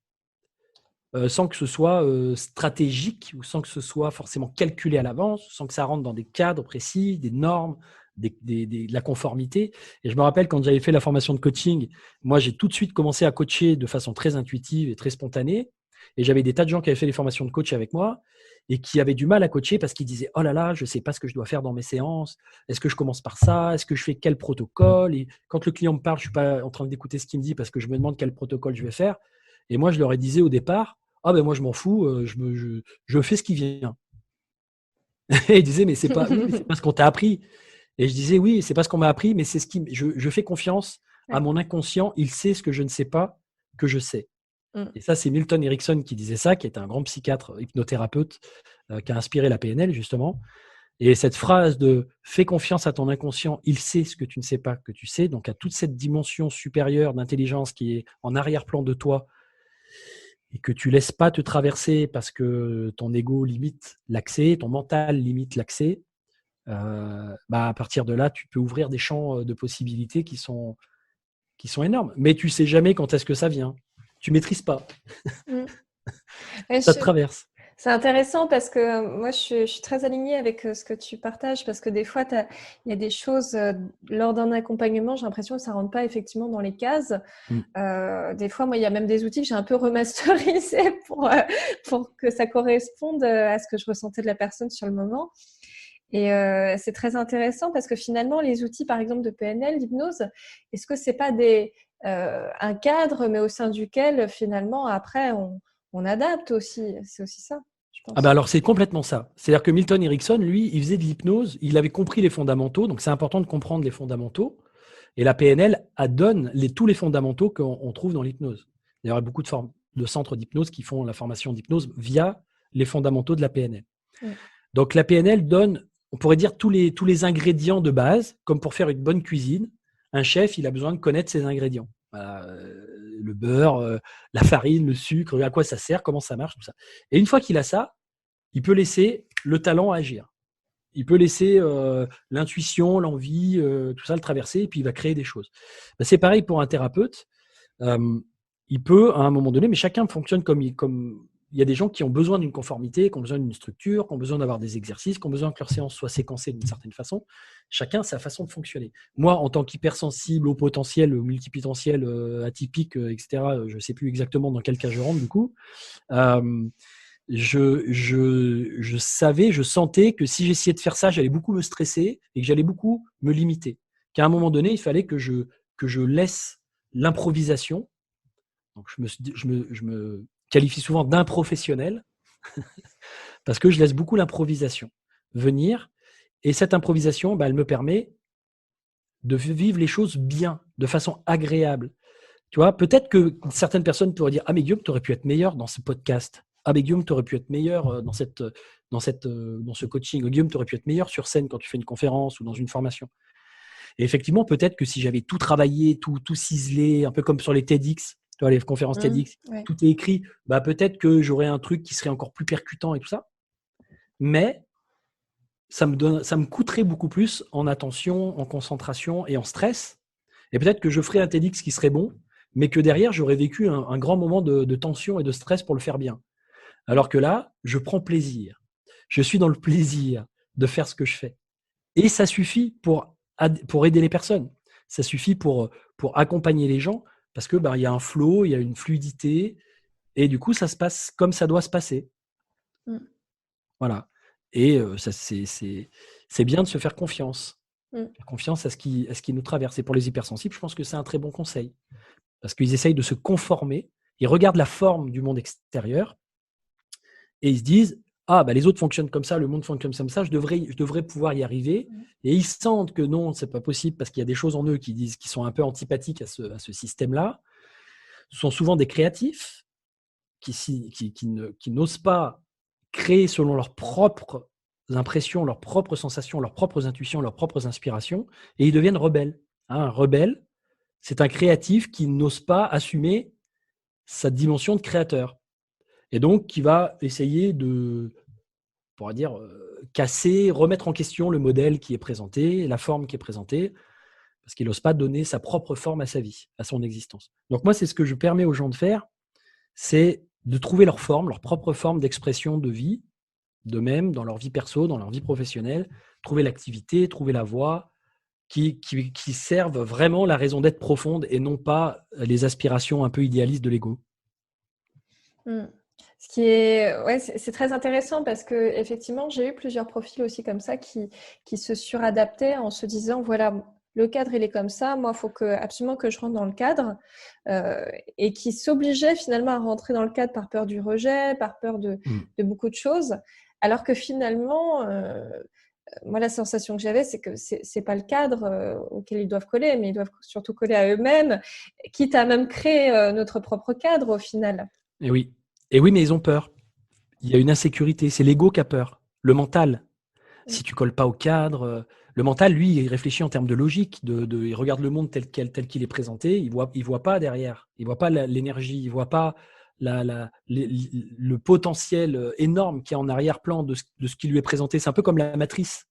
sans que ce soit stratégique ou sans que ce soit forcément calculé à l'avance, sans que ça rentre dans des cadres précis, des normes, de la conformité. Et je me rappelle quand j'avais fait la formation de coaching, moi j'ai tout de suite commencé à coacher de façon très intuitive et très spontanée. Et j'avais des tas de gens qui avaient fait les formations de coach avec moi et qui avaient du mal à coacher parce qu'ils disaient « Oh là là, je ne sais pas ce que je dois faire dans mes séances. Est-ce que je commence par ça? Est-ce que je fais quel protocole ?» Et quand le client me parle, je ne suis pas en train d'écouter ce qu'il me dit parce que je me demande quel protocole je vais faire. Et moi, je leur ai disais au départ « Ah ben moi, je m'en fous, je fais ce qui vient. » Et ils disaient « Mais c'est pas, oui, mais c'est pas ce qu'on t'a appris. » Et je disais « Oui, c'est pas ce qu'on m'a appris, mais c'est ce qui, je fais confiance à mon inconscient. Il sait ce que je ne sais pas que je sais. » Et ça, c'est Milton Erickson qui disait ça, qui est un grand psychiatre, hypnothérapeute, qui a inspiré la PNL, justement. Et cette phrase de « fais confiance à ton inconscient, il sait ce que tu ne sais pas que tu sais », donc à toute cette dimension supérieure d'intelligence qui est en arrière-plan de toi et que tu laisses pas te traverser parce que ton ego limite l'accès, ton mental limite l'accès, à partir de là, tu peux ouvrir des champs de possibilités qui sont énormes. Mais tu sais jamais quand est-ce que ça vient. Tu maîtrises pas. Ouais, Ça te traverse. c'est intéressant parce que moi, je suis très alignée avec ce que tu partages parce que des fois, il y a des choses lors d'un accompagnement, j'ai l'impression que ça ne rentre pas effectivement dans les cases. Des fois, moi, il y a même des outils que j'ai un peu remasterisés pour que ça corresponde à ce que je ressentais de la personne sur le moment. Et c'est très intéressant parce que finalement, les outils, par exemple, de PNL, d'hypnose, est-ce que c'est pas un cadre, mais au sein duquel, finalement, après, on adapte aussi. C'est aussi ça, je pense. Alors, c'est complètement ça. C'est-à-dire que Milton Erickson, lui, il faisait de l'hypnose, il avait compris les fondamentaux, donc c'est important de comprendre les fondamentaux. Et la PNL donne tous les fondamentaux qu'on trouve dans l'hypnose. D'ailleurs, il y a beaucoup de centres d'hypnose qui font la formation d'hypnose via les fondamentaux de la PNL. Donc, la PNL donne, on pourrait dire, tous les ingrédients de base, comme pour faire une bonne cuisine. Un chef, il a besoin de connaître ses ingrédients. Le beurre, la farine, le sucre, à quoi ça sert, comment ça marche, tout ça. Et une fois qu'il a ça, il peut laisser le talent agir. Il peut laisser l'intuition, l'envie, tout ça le traverser, et puis il va créer des choses. C'est pareil pour un thérapeute. Il peut, à un moment donné, mais chacun fonctionne comme il y a des gens qui ont besoin d'une conformité, qui ont besoin d'une structure, qui ont besoin d'avoir des exercices, qui ont besoin que leur séance soit séquencée d'une certaine façon. Chacun a sa façon de fonctionner. Moi, en tant qu'hypersensible, au potentiel, multipotentiel, atypique, etc., je ne sais plus exactement dans quel cas je rentre du coup. Je savais, je sentais que si j'essayais de faire ça, j'allais beaucoup me stresser et que j'allais beaucoup me limiter. Qu'à un moment donné, il fallait que je laisse l'improvisation. Donc je me qualifie souvent d'improfessionnel parce que je laisse beaucoup l'improvisation venir. Et cette improvisation, elle me permet de vivre les choses bien, de façon agréable. Tu vois, peut-être que certaines personnes pourraient dire « Ah, mais Guillaume, tu aurais pu être meilleur dans ce podcast. Ah, mais Guillaume, tu aurais pu être meilleur dans ce coaching. Guillaume, tu aurais pu être meilleur sur scène quand tu fais une conférence ou dans une formation. » Et effectivement, peut-être que si j'avais tout travaillé, tout ciselé, un peu comme sur les TEDx, tu vois, les conférences TEDx, tout est écrit, peut-être que j'aurais un truc qui serait encore plus percutant et tout ça. Mais ça me coûterait beaucoup plus en attention, en concentration et en stress. Et peut-être que je ferais un TEDx qui serait bon, mais que derrière, j'aurais vécu un grand moment de tension et de stress pour le faire bien. Alors que là, je prends plaisir. Je suis dans le plaisir de faire ce que je fais. Et ça suffit pour aider les personnes. Ça suffit pour accompagner les gens parce que il y a un flow, il y a une fluidité et du coup, ça se passe comme ça doit se passer. Voilà. Et c'est bien de se faire confiance. Faire confiance à ce qui nous traverse. Et pour les hypersensibles, je pense que c'est un très bon conseil. Parce qu'ils essayent de se conformer. Ils regardent la forme du monde extérieur et ils se disent « Ah, les autres fonctionnent comme ça, le monde fonctionne comme ça, je devrais pouvoir y arriver. » Et ils sentent que non, c'est pas possible parce qu'il y a des choses en eux qui sont un peu antipathiques à ce système-là. Ce sont souvent des créatifs qui n'osent pas créer selon leurs propres impressions, leurs propres sensations, leurs propres intuitions, leurs propres inspirations, et ils deviennent rebelles. Un rebelle, c'est un créatif qui n'ose pas assumer sa dimension de créateur. Et donc, qui va essayer de pourrait dire, casser, remettre en question le modèle qui est présenté, la forme qui est présentée, parce qu'il n'ose pas donner sa propre forme à sa vie, à son existence. Donc moi, c'est ce que je permets aux gens de faire, c'est de trouver leur forme, leur propre forme d'expression de vie, d'eux-mêmes, dans leur vie perso, dans leur vie professionnelle, trouver l'activité, trouver la voie qui servent vraiment la raison d'être profonde et non pas les aspirations un peu idéalistes de l'ego. Mm. Ce qui est, ouais, c'est très intéressant parce que effectivement, j'ai eu plusieurs profils aussi comme ça qui se suradaptaient en se disant, voilà, le cadre il est comme ça, moi il faut absolument que je rentre dans le cadre, et qui s'obligeaient finalement à rentrer dans le cadre par peur du rejet, par peur de beaucoup de choses, alors que finalement, moi la sensation que j'avais, c'est que c'est pas le cadre auquel ils doivent coller, mais ils doivent surtout coller à eux-mêmes, quitte à même créer notre propre cadre au final. Et oui, mais ils ont peur. Il y a une insécurité, c'est l'ego qui a peur, le mental. Si tu colles pas au cadre, le mental, lui, il réfléchit en termes de logique, il regarde le monde tel qu'il est présenté, il voit pas derrière, il voit pas l'énergie, il voit pas le potentiel énorme qu'il y a en arrière-plan de ce qui lui est présenté. C'est un peu comme la matrice.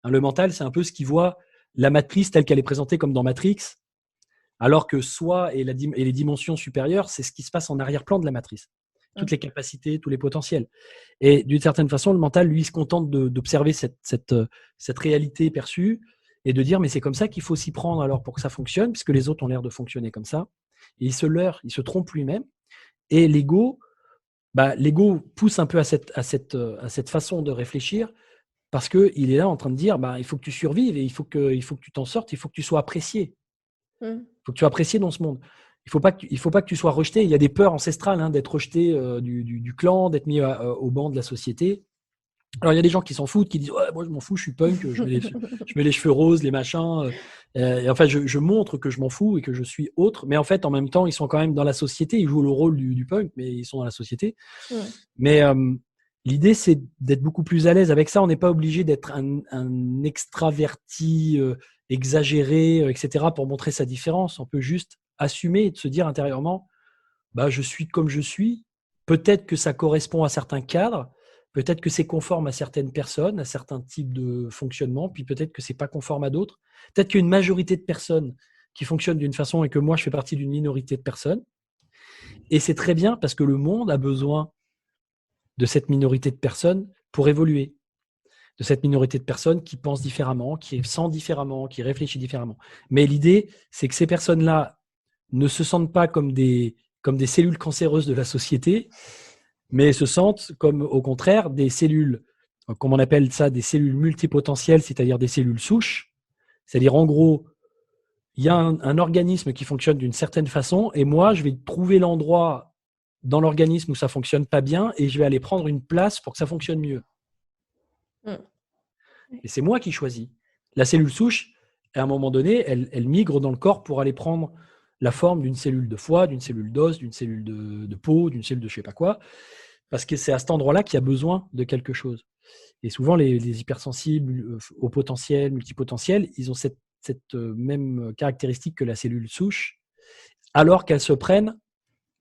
Hein, le mental, c'est un peu ce qui voit la matrice telle qu'elle est présentée comme dans Matrix, alors que soi et les dimensions supérieures, c'est ce qui se passe en arrière-plan de la matrice. Toutes les capacités, tous les potentiels. Et d'une certaine façon, le mental, lui, se contente d'observer cette réalité perçue et de dire, mais c'est comme ça qu'il faut s'y prendre alors pour que ça fonctionne, puisque les autres ont l'air de fonctionner comme ça. Et il se leurre, il se trompe lui-même. Et l'ego pousse un peu à cette façon de réfléchir parce qu'il est là en train de dire, il faut que tu survives et il faut que tu t'en sortes, il faut que tu sois apprécié. Il faut que tu sois apprécié dans ce monde. Il faut pas que tu sois rejeté. Il y a des peurs ancestrales d'être rejeté du clan, d'être mis au banc de la société. Alors, il y a des gens qui s'en foutent, qui disent ouais, moi, je m'en fous, je suis punk, je mets les cheveux roses, les machins. Et en fait, je montre que je m'en fous et que je suis autre. Mais en fait, en même temps, ils sont quand même dans la société. Ils jouent le rôle du punk, mais ils sont dans la société. Mais l'idée, c'est d'être beaucoup plus à l'aise avec ça. On n'est pas obligé d'être un extraverti exagéré, etc., pour montrer sa différence. On peut juste assumer et de se dire intérieurement, je suis comme je suis. Peut-être que ça correspond à certains cadres, peut-être que c'est conforme à certaines personnes, à certains types de fonctionnement, puis peut-être que c'est pas conforme à d'autres. Peut-être qu'il y a une majorité de personnes qui fonctionnent d'une façon et que moi, je fais partie d'une minorité de personnes. Et c'est très bien parce que le monde a besoin de cette minorité de personnes pour évoluer, de cette minorité de personnes qui pensent différemment, qui sentent différemment, qui réfléchissent différemment. Mais l'idée, c'est que ces personnes-là ne se sentent pas comme des cellules cancéreuses de la société, mais se sentent comme, au contraire, des cellules, comme on appelle ça, des cellules multipotentielles, c'est-à-dire des cellules souches. C'est-à-dire, en gros, il y a un organisme qui fonctionne d'une certaine façon, et moi, je vais trouver l'endroit dans l'organisme où ça fonctionne pas bien, et je vais aller prendre une place pour que ça fonctionne mieux. Et c'est moi qui choisis. La cellule souche, à un moment donné, elle migre dans le corps pour aller prendre la forme d'une cellule de foie, d'une cellule d'os, d'une cellule de peau, d'une cellule de je sais pas quoi, parce que c'est à cet endroit-là qu'il y a besoin de quelque chose. Et souvent, les hypersensibles au potentiel, multipotentiels, ils ont cette même caractéristique que la cellule souche, alors qu'elles se prennent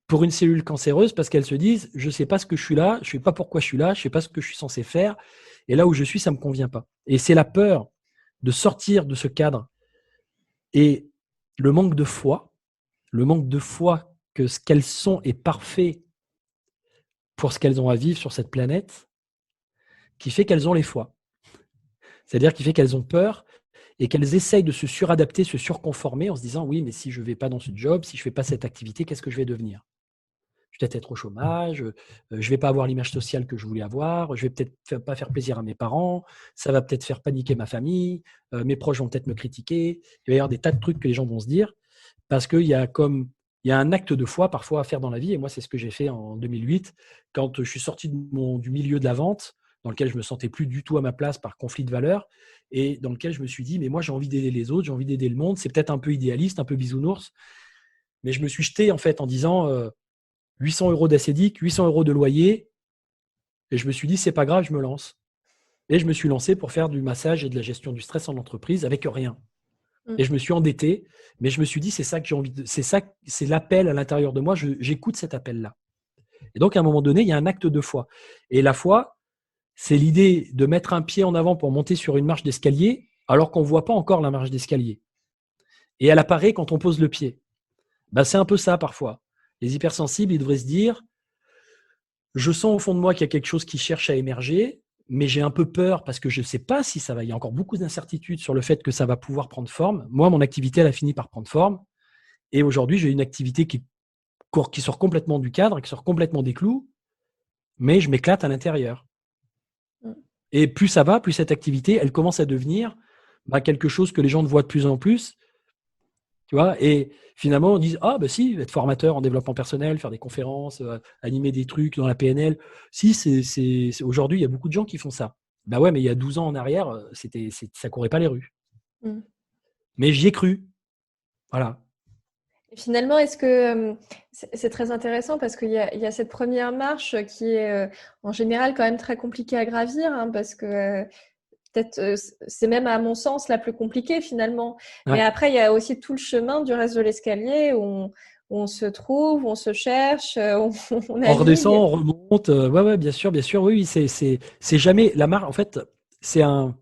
pour une cellule cancéreuse parce qu'elles se disent, je ne sais pas ce que je suis là, je ne sais pas pourquoi je suis là, je ne sais pas ce que je suis censé faire, et là où je suis, ça ne me convient pas. Et c'est la peur de sortir de ce cadre et le manque de foi que ce qu'elles sont est parfait pour ce qu'elles ont à vivre sur cette planète, qui fait qu'elles ont les foi. C'est-à-dire qui fait qu'elles ont peur et qu'elles essayent de se suradapter, se surconformer en se disant, oui, mais si je ne vais pas dans ce job, si je ne fais pas cette activité, qu'est-ce que je vais devenir ? Je vais peut-être être au chômage, je ne vais pas avoir l'image sociale que je voulais avoir, je ne vais peut-être pas faire plaisir à mes parents, ça va peut-être faire paniquer ma famille, mes proches vont peut-être me critiquer. Il va y avoir des tas de trucs que les gens vont se dire parce qu'il y a un acte de foi parfois à faire dans la vie. Et moi, c'est ce que j'ai fait en 2008 quand je suis sorti du milieu de la vente dans lequel je ne me sentais plus du tout à ma place par conflit de valeurs et dans lequel je me suis dit, mais moi, j'ai envie d'aider les autres, j'ai envie d'aider le monde. C'est peut-être un peu idéaliste, un peu bisounours, mais je me suis jeté en fait en disant 800 € d'acédique, 800 € de loyer. Et je me suis dit, c'est pas grave, je me lance. Et je me suis lancé pour faire du massage et de la gestion du stress en entreprise avec rien. Et je me suis endetté, mais je me suis dit, c'est ça que j'ai envie de. C'est l'appel à l'intérieur de moi, j'écoute cet appel-là. Et donc, à un moment donné, il y a un acte de foi. Et la foi, C'est l'idée de mettre un pied en avant pour monter sur une marche d'escalier alors qu'on ne voit pas encore la marche d'escalier. Et elle apparaît quand on pose le pied. Ben, c'est un peu ça parfois. Les hypersensibles, ils devraient se dire, je sens au fond de moi qu'il y a quelque chose qui cherche à émerger, mais j'ai un peu peur parce que je ne sais pas si ça va. Il y a encore beaucoup d'incertitudes sur le fait que ça va pouvoir prendre forme. Moi, mon activité, elle a fini par prendre forme. Et aujourd'hui, j'ai une activité qui sort complètement du cadre, qui sort complètement des clous, mais je m'éclate à l'intérieur. Et plus ça va, plus cette activité, elle commence à devenir quelque chose que les gens voient de plus en plus. Tu vois, et finalement, on dit, ah, bah si, être formateur en développement personnel, faire des conférences, animer des trucs dans la PNL. Si, aujourd'hui, il y a beaucoup de gens qui font ça. Bah ouais, mais il y a 12 ans en arrière, ça courait pas les rues. Mais j'y ai cru. Voilà. Et finalement, est-ce que c'est très intéressant parce qu'il y a cette première marche qui est en général quand même très compliquée à gravir, hein, parce que peut-être c'est même à mon sens la plus compliquée finalement. Ouais. Mais après, il y a aussi tout le chemin du reste de l'escalier où on se trouve, on se cherche, on On redescend, navigue. on remonte. Ouais, bien sûr, oui, c'est jamais la marche. En fait, c'est un,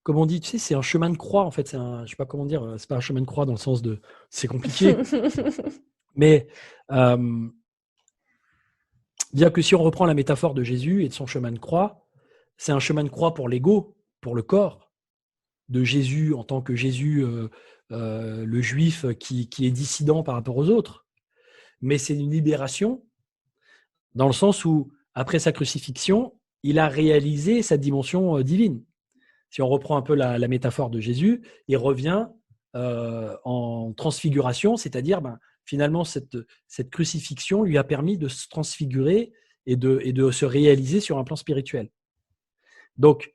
comme on dit, tu sais, c'est un chemin de croix. En fait, je sais pas comment dire, c'est pas un chemin de croix dans le sens de, c'est compliqué, mais bien que si on reprend la métaphore de Jésus et de son chemin de croix, c'est un chemin de croix pour l'ego, pour le corps de Jésus en tant que Jésus, le juif qui est dissident par rapport aux autres. Mais c'est une libération dans le sens où, après sa crucifixion, il a réalisé sa dimension divine. Si on reprend un peu la métaphore de Jésus, il revient en transfiguration, c'est-à-dire finalement cette crucifixion lui a permis de se transfigurer et de se réaliser sur un plan spirituel. Donc,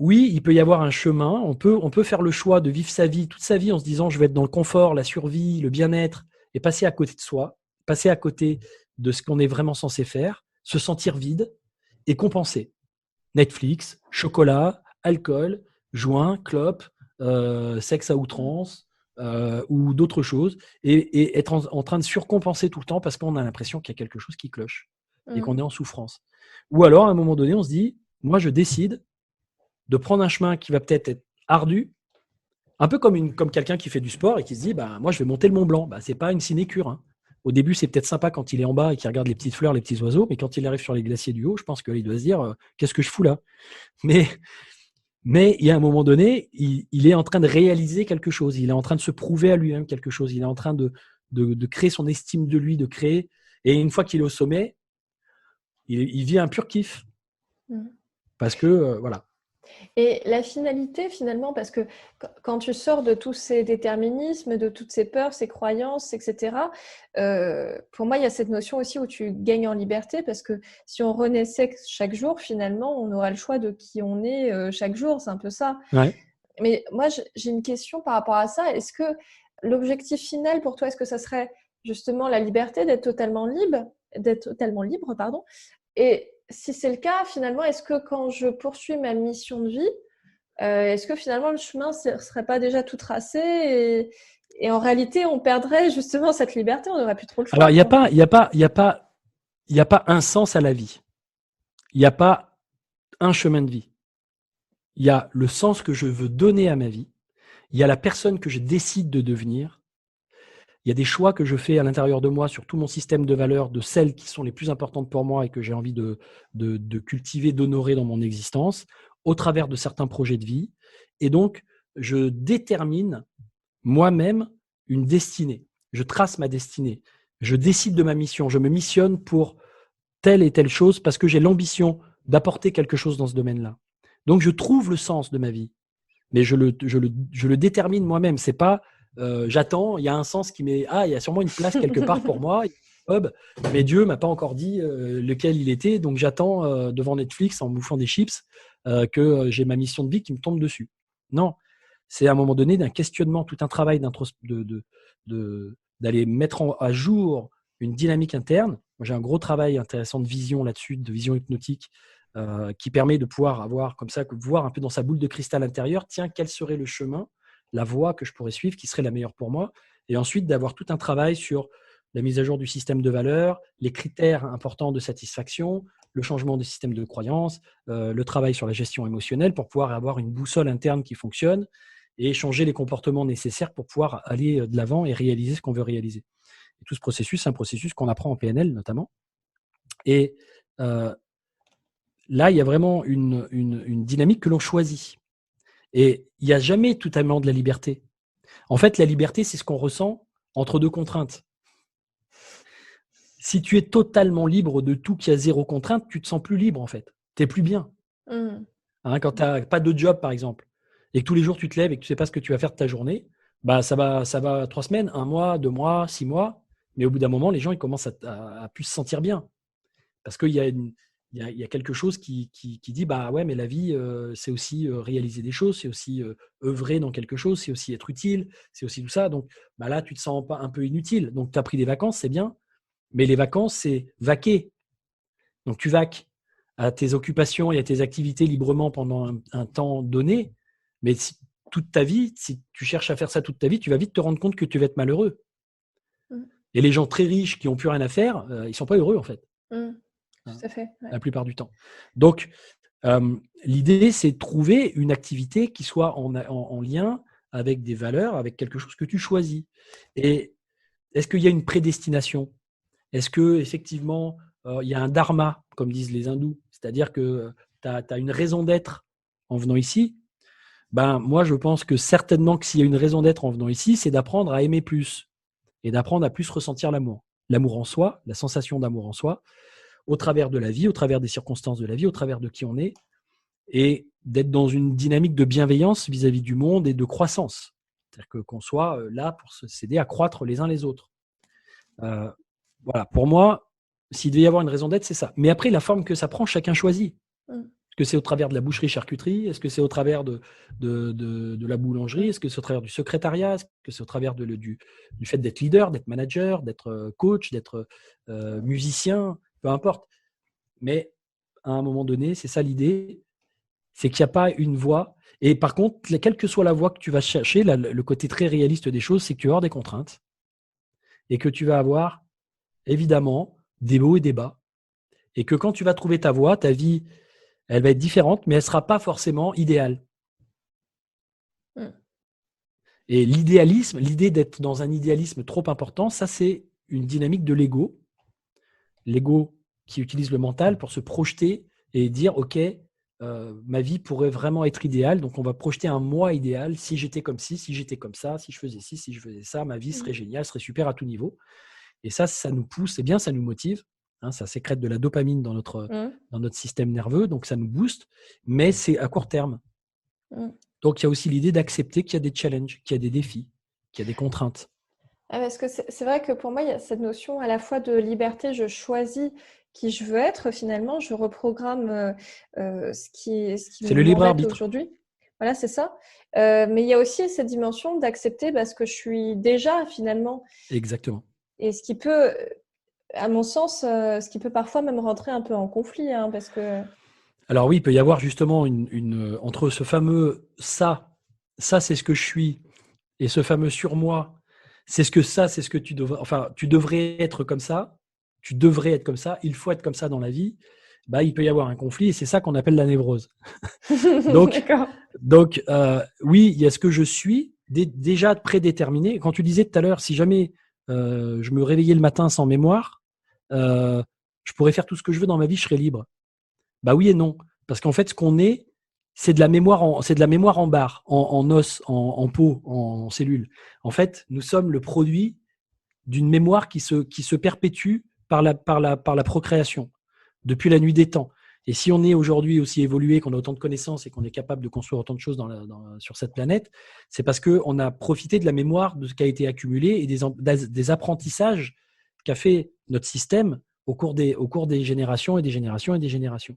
oui, il peut y avoir un chemin, on peut faire le choix de vivre sa vie, toute sa vie en se disant je vais être dans le confort, la survie, le bien-être, et passer à côté de soi, passer à côté de ce qu'on est vraiment censé faire, se sentir vide et compenser. Netflix, chocolat, alcool, joint, clope, sexe à outrance ou d'autres choses, et être en train de surcompenser tout le temps parce qu'on a l'impression qu'il y a quelque chose qui cloche et qu'on est en souffrance. Ou alors, à un moment donné, on se dit, moi, je décide de prendre un chemin qui va peut-être être ardu, un peu comme quelqu'un qui fait du sport et qui se dit, moi, je vais monter le Mont Blanc. C'est pas une sinécure. Hein. Au début, c'est peut-être sympa quand il est en bas et qu'il regarde les petites fleurs, les petits oiseaux, mais quand il arrive sur les glaciers du haut, je pense qu'il doit se dire, qu'est-ce que je fous là ? Mais il y a un moment donné, il est en train de réaliser quelque chose, il est en train de se prouver à lui-même quelque chose, il est en train de créer son estime de lui, de créer. Et une fois qu'il est au sommet, il vit un pur kiff. Parce que, voilà. Et la finalité, finalement, parce que quand tu sors de tous ces déterminismes, de toutes ces peurs, ces croyances, etc., pour moi, il y a cette notion aussi où tu gagnes en liberté, parce que si on renaissait chaque jour, finalement, on aura le choix de qui on est chaque jour, c'est un peu ça. Ouais. Mais moi, j'ai une question par rapport à ça. Est-ce que l'objectif final pour toi, est-ce que ça serait justement la liberté d'être totalement libre, pardon, et si c'est le cas, finalement, est-ce que quand je poursuis ma mission de vie, est-ce que finalement le chemin ne serait pas déjà tout tracé et en réalité, on perdrait justement cette liberté, on n'aurait plus trop le choix. Alors, il n'y a pas un sens à la vie. Il n'y a pas un chemin de vie. Il y a le sens que je veux donner à ma vie. Il y a la personne que je décide de devenir. Il y a des choix que je fais à l'intérieur de moi sur tout mon système de valeurs, de celles qui sont les plus importantes pour moi et que j'ai envie de cultiver, d'honorer dans mon existence, au travers de certains projets de vie. Et donc, je détermine moi-même une destinée. Je trace ma destinée. Je décide de ma mission. Je me missionne pour telle et telle chose parce que j'ai l'ambition d'apporter quelque chose dans ce domaine-là. Donc, je trouve le sens de ma vie. Mais je le détermine moi-même. C'est pas j'attends, il y a un sens qui m'est il y a sûrement une place quelque part pour moi, mais Dieu m'a pas encore dit lequel il était, donc j'attends devant Netflix en bouffant des chips que j'ai ma mission de vie qui me tombe dessus. Non, c'est à un moment donné d'un questionnement, tout un travail d'aller mettre à jour une dynamique interne. Moi, j'ai un gros travail intéressant de vision là-dessus, de vision hypnotique, qui permet de pouvoir avoir comme ça, voir un peu dans sa boule de cristal intérieure, tiens, quel serait le chemin, la voie que je pourrais suivre, qui serait la meilleure pour moi, et ensuite d'avoir tout un travail sur la mise à jour du système de valeurs, les critères importants de satisfaction, le changement des systèmes de croyance, le travail sur la gestion émotionnelle pour pouvoir avoir une boussole interne qui fonctionne et changer les comportements nécessaires pour pouvoir aller de l'avant et réaliser ce qu'on veut réaliser. Et tout ce processus, c'est un processus qu'on apprend en PNL notamment. Et là, il y a vraiment une dynamique que l'on choisit. Et il n'y a jamais totalement de la liberté. En fait, la liberté, c'est ce qu'on ressent entre deux contraintes. Si tu es totalement libre de tout, qui a zéro contrainte, tu te sens plus libre en fait. Tu n'es plus bien. Quand tu n'as pas de job, par exemple, et que tous les jours tu te lèves et que tu ne sais pas ce que tu vas faire de ta journée, bah ça va 3 semaines, 1 mois, 2 mois, 6 mois. Mais au bout d'un moment, les gens ils commencent à plus se sentir bien. Parce qu'il y a quelque chose qui dit bah ouais, mais la vie, c'est aussi réaliser des choses, c'est aussi œuvrer dans quelque chose, c'est aussi être utile, c'est aussi tout ça. Donc bah là, tu te sens pas un peu inutile. Donc tu as pris des vacances, c'est bien. Mais les vacances, c'est vaquer. Donc tu vaques à tes occupations et à tes activités librement pendant un temps donné. Mais toute ta vie, si tu cherches à faire ça toute ta vie, tu vas vite te rendre compte que tu vas être malheureux. Et les gens très riches qui n'ont plus rien à faire, ils ne sont pas heureux en fait. Tout à fait. Ouais. La plupart du temps. Donc, l'idée, c'est de trouver une activité qui soit en lien avec des valeurs, avec quelque chose que tu choisis. Et est-ce qu'il y a une prédestination? Est-ce qu'effectivement, il y a un dharma, comme disent les hindous? C'est-à-dire que tu as une raison d'être en venant ici. Ben, moi, je pense que certainement que s'il y a une raison d'être en venant ici, c'est d'apprendre à aimer plus et d'apprendre à plus ressentir l'amour. L'amour en soi, la sensation d'amour en soi, au travers de la vie, au travers des circonstances de la vie, au travers de qui on est, et d'être dans une dynamique de bienveillance vis-à-vis du monde et de croissance. C'est-à-dire qu'on soit là pour s'aider à croître les uns les autres. Voilà, pour moi, s'il devait y avoir une raison d'être, c'est ça. Mais après, la forme que ça prend, chacun choisit. Est-ce que c'est au travers de la boucherie-charcuterie? Est-ce que c'est au travers de la boulangerie? Est-ce que c'est au travers du secrétariat? Est-ce que c'est au travers du fait d'être leader, d'être manager, d'être coach, d'être musicien? Peu importe. Mais à un moment donné, c'est ça l'idée, c'est qu'il n'y a pas une voie. Et par contre, quelle que soit la voie que tu vas chercher, le côté très réaliste des choses, c'est que tu vas avoir des contraintes et que tu vas avoir évidemment des hauts et des bas. Et que quand tu vas trouver ta voie, ta vie, elle va être différente, mais elle ne sera pas forcément idéale. Et l'idéalisme, l'idée d'être dans un idéalisme trop important, ça c'est une dynamique de l'ego. L'ego qui utilise le mental pour se projeter et dire ok, ma vie pourrait vraiment être idéale, donc on va projeter un moi idéal. Si j'étais comme ci, si j'étais comme ça, si je faisais ci, si je faisais ça, ma vie serait géniale, serait super à tout niveau. Et ça nous pousse, c'est bien, ça nous motive. Ça sécrète de la dopamine dans notre système nerveux, donc ça nous booste, mais c'est à court terme. Donc il y a aussi l'idée d'accepter qu'il y a des challenges, qu'il y a des défis, qu'il y a des contraintes. Parce que c'est vrai que pour moi, il y a cette notion à la fois de liberté, je choisis qui je veux être finalement, je reprogramme ce qui c'est le libre arbitre aujourd'hui. Voilà, c'est ça. Mais il y a aussi cette dimension d'accepter ce que je suis déjà finalement. Exactement. Et ce qui peut, à mon sens, ce qui peut parfois même rentrer un peu en conflit, parce que… Alors oui, il peut y avoir justement entre ce fameux ça c'est ce que je suis, et ce fameux sur moi, c'est ce que tu devrais, enfin tu devrais être comme ça, tu devrais être comme ça, il faut être comme ça dans la vie. Il peut y avoir un conflit et c'est ça qu'on appelle la névrose. donc oui, il y a ce que je suis déjà prédéterminé. Quand tu disais tout à l'heure, si jamais je me réveillais le matin sans mémoire, je pourrais faire tout ce que je veux dans ma vie, je serais libre. Oui et non, parce qu'en fait, ce qu'on est, c'est de la mémoire en barre, en os, en peau, en cellules. En fait, nous sommes le produit d'une mémoire qui se perpétue par la procréation depuis la nuit des temps. Et si on est aujourd'hui aussi évolué, qu'on a autant de connaissances et qu'on est capable de construire autant de choses sur cette planète, c'est parce qu'on a profité de la mémoire de ce qui a été accumulé et des apprentissages qu'a fait notre système au cours des générations et des générations et des générations.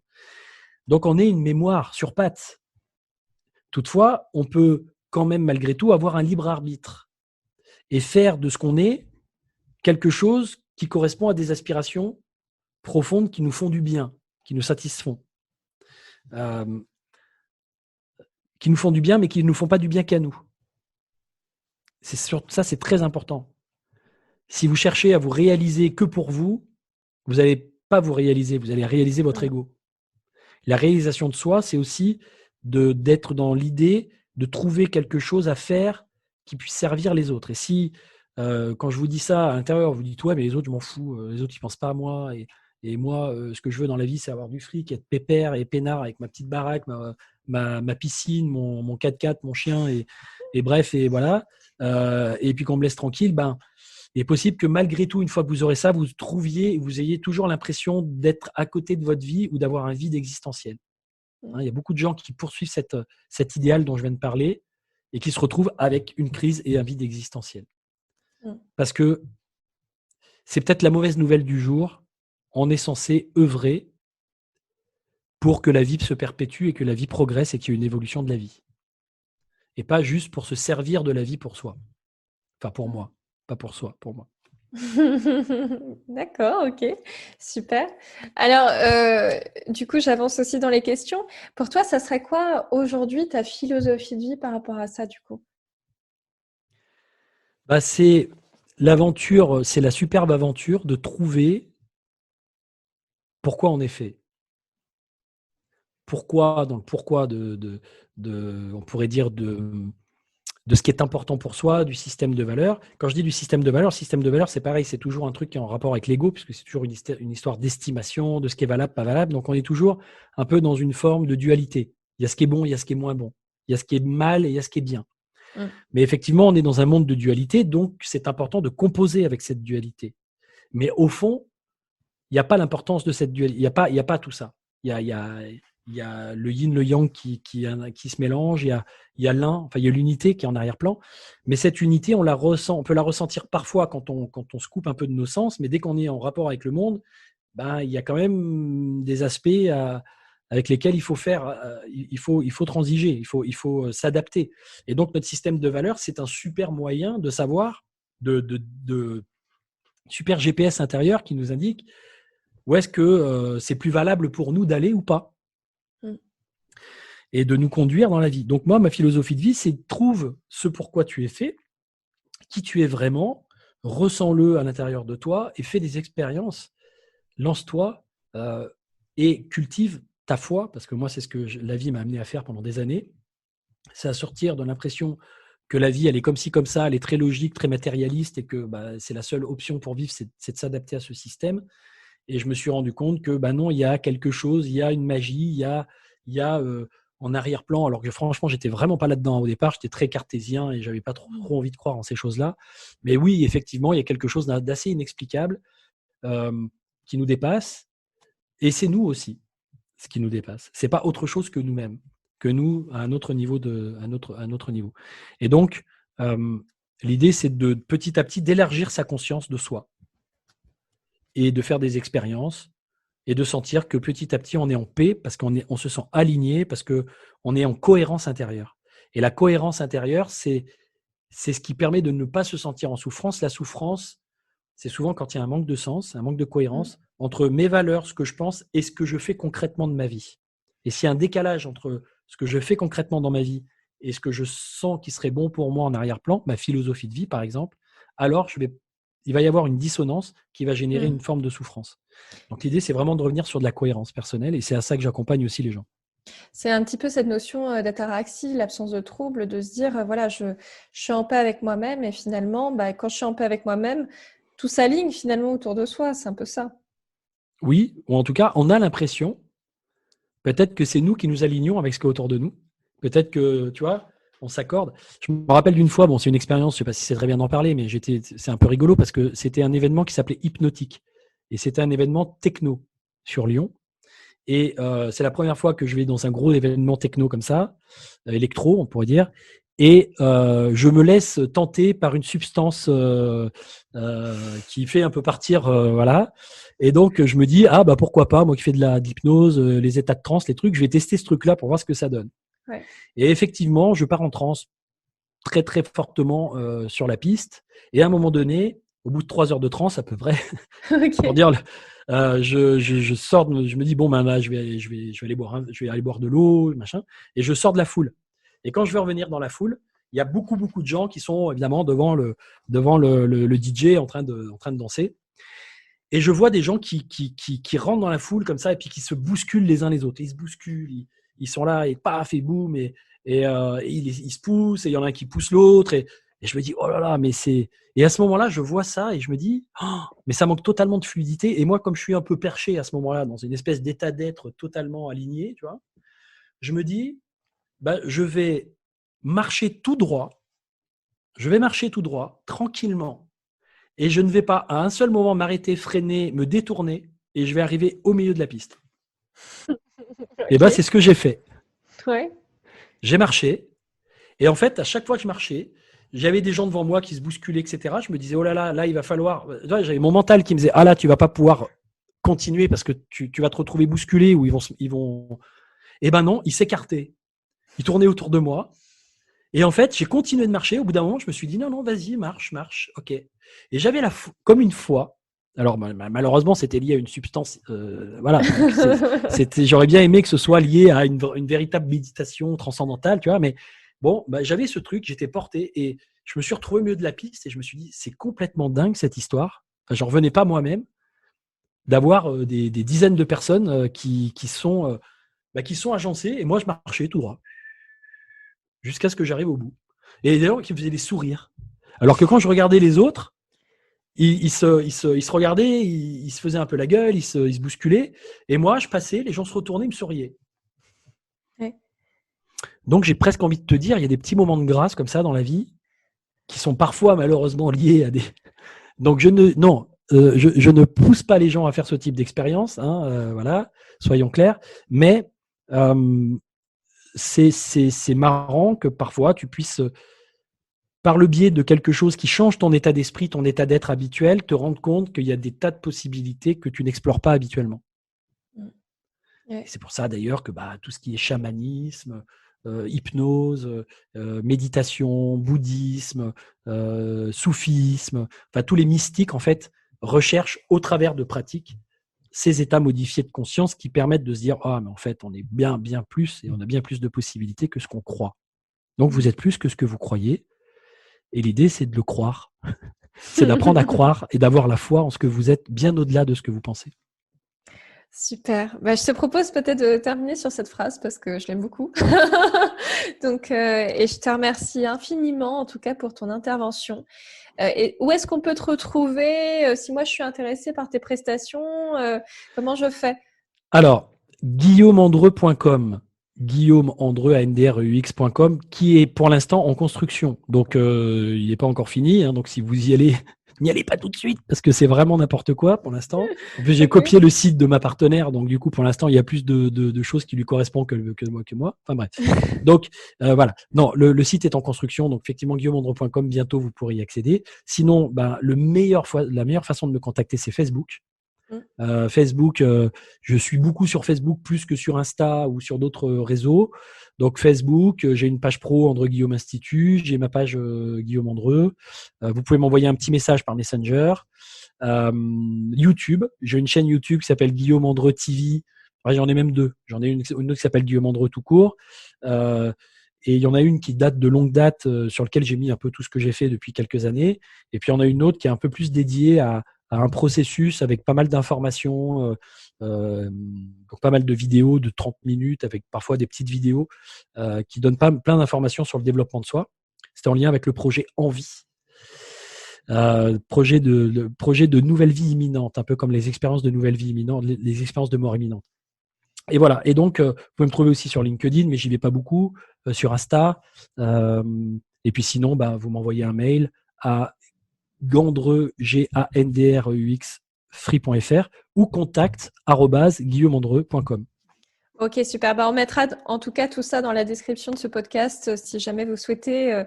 Donc, on est une mémoire sur pattes. Toutefois, on peut quand même, malgré tout, avoir un libre arbitre et faire de ce qu'on est quelque chose qui correspond à des aspirations profondes qui nous font du bien, qui nous satisfont. Qui nous font du bien, mais qui ne nous font pas du bien qu'à nous. Ça, c'est très important. Si vous cherchez à vous réaliser que pour vous, vous n'allez pas vous réaliser, vous allez réaliser votre ego. La réalisation de soi, c'est aussi d'être dans l'idée de trouver quelque chose à faire qui puisse servir les autres. Et si, quand je vous dis ça à l'intérieur, vous dites ouais, mais les autres, je m'en fous, les autres, ils pensent pas à moi. Et moi, ce que je veux dans la vie, c'est avoir du fric, être pépère et peinard avec ma petite baraque, ma piscine, mon 4x4, mon chien, et bref, et voilà. Et puis qu'on me laisse tranquille, ben, il est possible que malgré tout, une fois que vous aurez ça, vous ayez toujours l'impression d'être à côté de votre vie ou d'avoir un vide existentiel. Il y a beaucoup de gens qui poursuivent cet idéal dont je viens de parler et qui se retrouvent avec une crise et un vide existentiel. Parce que c'est peut-être la mauvaise nouvelle du jour. On est censé œuvrer pour que la vie se perpétue et que la vie progresse et qu'il y ait une évolution de la vie. Et pas juste pour se servir de la vie pour soi. Enfin, pour moi. Pas pour soi, pour moi. D'accord, ok, super. Alors, du coup, j'avance aussi dans les questions. Pour toi, ça serait quoi aujourd'hui ta philosophie de vie par rapport à ça, du coup? Bah, c'est l'aventure, c'est la superbe aventure de trouver pourquoi on est fait. Pourquoi, dans le pourquoi on pourrait dire de ce qui est important pour soi, du système de valeurs. Quand je dis du système de valeurs, c'est pareil, c'est toujours un truc qui est en rapport avec l'ego, puisque c'est toujours une histoire d'estimation, de ce qui est valable, pas valable. Donc on est toujours un peu dans une forme de dualité. Il y a ce qui est bon, il y a ce qui est moins bon. Il y a ce qui est mal et il y a ce qui est bien. Mais effectivement, on est dans un monde de dualité, donc c'est important de composer avec cette dualité. Mais au fond, il n'y a pas l'importance de cette dualité. Il y a pas tout ça. Il y a le yin, le yang qui se mélange. Il y a l'un, enfin il y a l'unité qui est en arrière-plan. Mais cette unité, on peut la ressentir parfois quand on se coupe un peu de nos sens. Mais dès qu'on est en rapport avec le monde, ben, il y a quand même des aspects avec lesquels il faut transiger, il faut s'adapter. Et donc notre système de valeurs, c'est un super moyen de savoir, de super GPS intérieur qui nous indique où est-ce que c'est plus valable pour nous d'aller ou pas, et de nous conduire dans la vie. Donc moi, ma philosophie de vie, c'est trouve ce pourquoi tu es fait, qui tu es vraiment, ressens-le à l'intérieur de toi et fais des expériences. Lance-toi et cultive ta foi, parce que moi, c'est ce que la vie m'a amené à faire pendant des années. C'est à sortir de l'impression que la vie, elle est comme ci, comme ça, elle est très logique, très matérialiste, et que c'est la seule option pour vivre, c'est de s'adapter à ce système. Et je me suis rendu compte que non, il y a quelque chose, il y a une magie, il y a en arrière-plan, alors que franchement, j'étais vraiment pas là-dedans au départ, j'étais très cartésien et j'avais pas trop envie de croire en ces choses-là. Mais oui, effectivement, il y a quelque chose d'assez inexplicable qui nous dépasse, et c'est nous aussi ce qui nous dépasse. C'est pas autre chose que nous-mêmes, que nous à un autre niveau niveau. Et donc, l'idée, c'est de petit à petit d'élargir sa conscience de soi et de faire des expériences et de sentir que petit à petit, on est en paix parce on se sent aligné, parce qu'on est en cohérence intérieure. Et la cohérence intérieure, c'est ce qui permet de ne pas se sentir en souffrance. La souffrance, c'est souvent quand il y a un manque de sens, un manque de cohérence entre mes valeurs, ce que je pense, et ce que je fais concrètement de ma vie. Et s'il y a un décalage entre ce que je fais concrètement dans ma vie et ce que je sens qui serait bon pour moi en arrière-plan, ma philosophie de vie par exemple, alors il va y avoir une dissonance qui va générer une forme de souffrance. Donc l'idée, c'est vraiment de revenir sur de la cohérence personnelle, et c'est à ça que j'accompagne aussi les gens. C'est un petit peu cette notion d'ataraxie, l'absence de trouble, de se dire, voilà, je suis en paix avec moi-même, et finalement, quand je suis en paix avec moi-même, tout s'aligne finalement autour de soi, c'est un peu ça. Oui, ou en tout cas, on a l'impression, peut-être que c'est nous qui nous alignons avec ce qu'il y a autour de nous. Peut-être que, tu vois, on s'accorde. Je me rappelle d'une fois, c'est une expérience, je ne sais pas si c'est très bien d'en parler, mais c'est un peu rigolo parce que c'était un événement qui s'appelait Hypnotique. Et c'était un événement techno sur Lyon. Et c'est la première fois que je vais dans un gros événement techno comme ça, électro, on pourrait dire. Et je me laisse tenter par une substance qui fait un peu partir, voilà. Et donc je me dis pourquoi pas, moi qui fais de l'hypnose, les états de transe, les trucs, je vais tester ce truc-là pour voir ce que ça donne. Ouais. Et effectivement, je pars en transe très très fortement sur la piste. Et à un moment donné, au bout de 3 heures de transe à peu près, Okay. pour dire, je sors, je me dis là, je vais aller boire de l'eau, machin, et je sors de la foule. Et quand je vais revenir dans la foule, il y a beaucoup, beaucoup de gens qui sont évidemment devant le DJ en train de danser. Et je vois des gens qui rentrent dans la foule comme ça et puis qui se bousculent les uns les autres. Ils se bousculent, ils sont là et paf et boum et ils se poussent et il y en a un qui pousse l'autre et je me dis oh là là mais c'est et à ce moment-là je vois ça et je me dis oh, mais ça manque totalement de fluidité et moi comme je suis un peu perché à ce moment-là dans une espèce d'état d'être totalement aligné, tu vois, je me dis bah, je vais marcher tout droit, tranquillement et je ne vais pas à un seul moment m'arrêter, freiner, me détourner et je vais arriver au milieu de la piste. Et ben c'est Ok. ce que j'ai fait. Ouais. J'ai marché et en fait à chaque fois que je marchais, j'avais des gens devant moi qui se bousculaient, etc. Je me disais oh là là, là il va falloir. J'avais mon mental qui me disait ah là tu vas pas pouvoir continuer parce que tu vas te retrouver bousculé ou ils vont. Et ben non, ils s'écartaient, ils tournaient autour de moi. Et en fait, j'ai continué de marcher. Au bout d'un moment, je me suis dit non, non, vas-y, marche, marche, ok. Et j'avais comme une foi. Alors malheureusement, c'était lié à une substance, voilà. Donc j'aurais bien aimé que ce soit lié à une véritable méditation transcendantale, tu vois. Mais bon, bah, j'avais ce truc, j'étais porté et je me suis retrouvé au milieu de la piste et je me suis dit c'est complètement dingue cette histoire. Enfin, j'en revenais pas moi-même d'avoir des dizaines de personnes qui sont agencées et moi je marchais tout droit jusqu'à ce que j'arrive au bout. Et d'ailleurs, qui me faisaient des sourires. Alors que quand je regardais les autres, ils se regardaient, ils se faisaient un peu la gueule, ils se bousculaient. Et moi, je passais, les gens se retournaient, ils me souriaient. Ouais. Donc, j'ai presque envie de te dire, il y a des petits moments de grâce comme ça dans la vie qui sont parfois malheureusement liés à des. Donc, je ne pousse pas les gens à faire ce type d'expérience, hein, voilà, soyons clairs. Mais c'est marrant que parfois tu puisses par le biais de quelque chose qui change ton état d'esprit, ton état d'être habituel, te rendre compte qu'il y a des tas de possibilités que tu n'explores pas habituellement. Et Ouais. c'est pour ça d'ailleurs que bah, tout ce qui est chamanisme, hypnose, méditation, bouddhisme, soufisme, enfin tous les mystiques en fait recherchent au travers de pratiques ces états modifiés de conscience qui permettent de se dire ah mais en fait on est bien bien plus et on a bien plus de possibilités que ce qu'on croit. Donc vous êtes plus que ce que vous croyez. Et l'idée, c'est de le croire. C'est d'apprendre à croire et d'avoir la foi en ce que vous êtes bien au-delà de ce que vous pensez. Super. Bah, je te propose peut-être de terminer sur cette phrase parce que je l'aime beaucoup. Donc, et je te remercie infiniment en tout cas pour ton intervention. Et où est-ce qu'on peut te retrouver si moi je suis intéressée par tes prestations, comment je fais? Alors, guillaumandreux.com, Guillaume Andreux, ANDREUX.com, qui est pour l'instant en construction. Donc, il n'est pas encore fini. Hein, donc, si vous y allez, n'y allez pas tout de suite parce que c'est vraiment n'importe quoi pour l'instant. En plus, j'ai Ok. copié le site de ma partenaire. Donc, du coup, pour l'instant, il y a plus de choses qui lui correspondent que moi. Enfin, bref. Donc, voilà. Non, le site est en construction. Donc, effectivement, guillaumandreux.com, bientôt, vous pourrez y accéder. Sinon, ben, la meilleure façon de me contacter, c'est Facebook. Mm. Facebook, je suis beaucoup sur Facebook plus que sur Insta ou sur d'autres réseaux. Donc Facebook, j'ai une page pro Andreux Guillaume Institut, j'ai ma page Guillaume Andreux. Vous pouvez m'envoyer un petit message par Messenger. YouTube, j'ai une chaîne YouTube qui s'appelle Guillaume Andreux TV. Ouais, j'en ai même deux. J'en ai une autre qui s'appelle Guillaume Andreux tout court. Et il y en a une qui date de longue date sur laquelle j'ai mis un peu tout ce que j'ai fait depuis quelques années. Et puis il y en a une autre qui est un peu plus dédiée à un processus avec pas mal d'informations, donc pas mal de vidéos de 30 minutes avec parfois des petites vidéos qui donnent plein d'informations sur le développement de soi. C'était en lien avec le projet Envie. Projet de nouvelle vie imminente, un peu comme les expériences de nouvelle vie imminente, les expériences de mort imminente. Et voilà. Et donc, vous pouvez me trouver aussi sur LinkedIn, mais j'y vais pas beaucoup, sur Insta. Et puis sinon, bah, vous m'envoyez un mail à Gandreux, Gandreux, free.fr ou contact@guillaumandreux.com. Ok, super. Bah, on mettra en tout cas tout ça dans la description de ce podcast si jamais vous souhaitez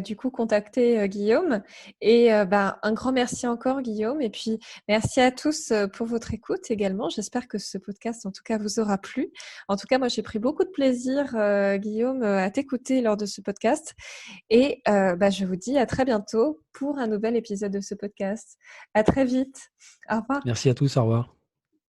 du coup contacter Guillaume. Et bah, un grand merci encore Guillaume. Et puis merci à tous pour votre écoute également. J'espère que ce podcast en tout cas vous aura plu. En tout cas, moi j'ai pris beaucoup de plaisir Guillaume à t'écouter lors de ce podcast. Et bah, je vous dis à très bientôt pour un nouvel épisode de ce podcast. À très vite. Au revoir. Merci à tous, au revoir.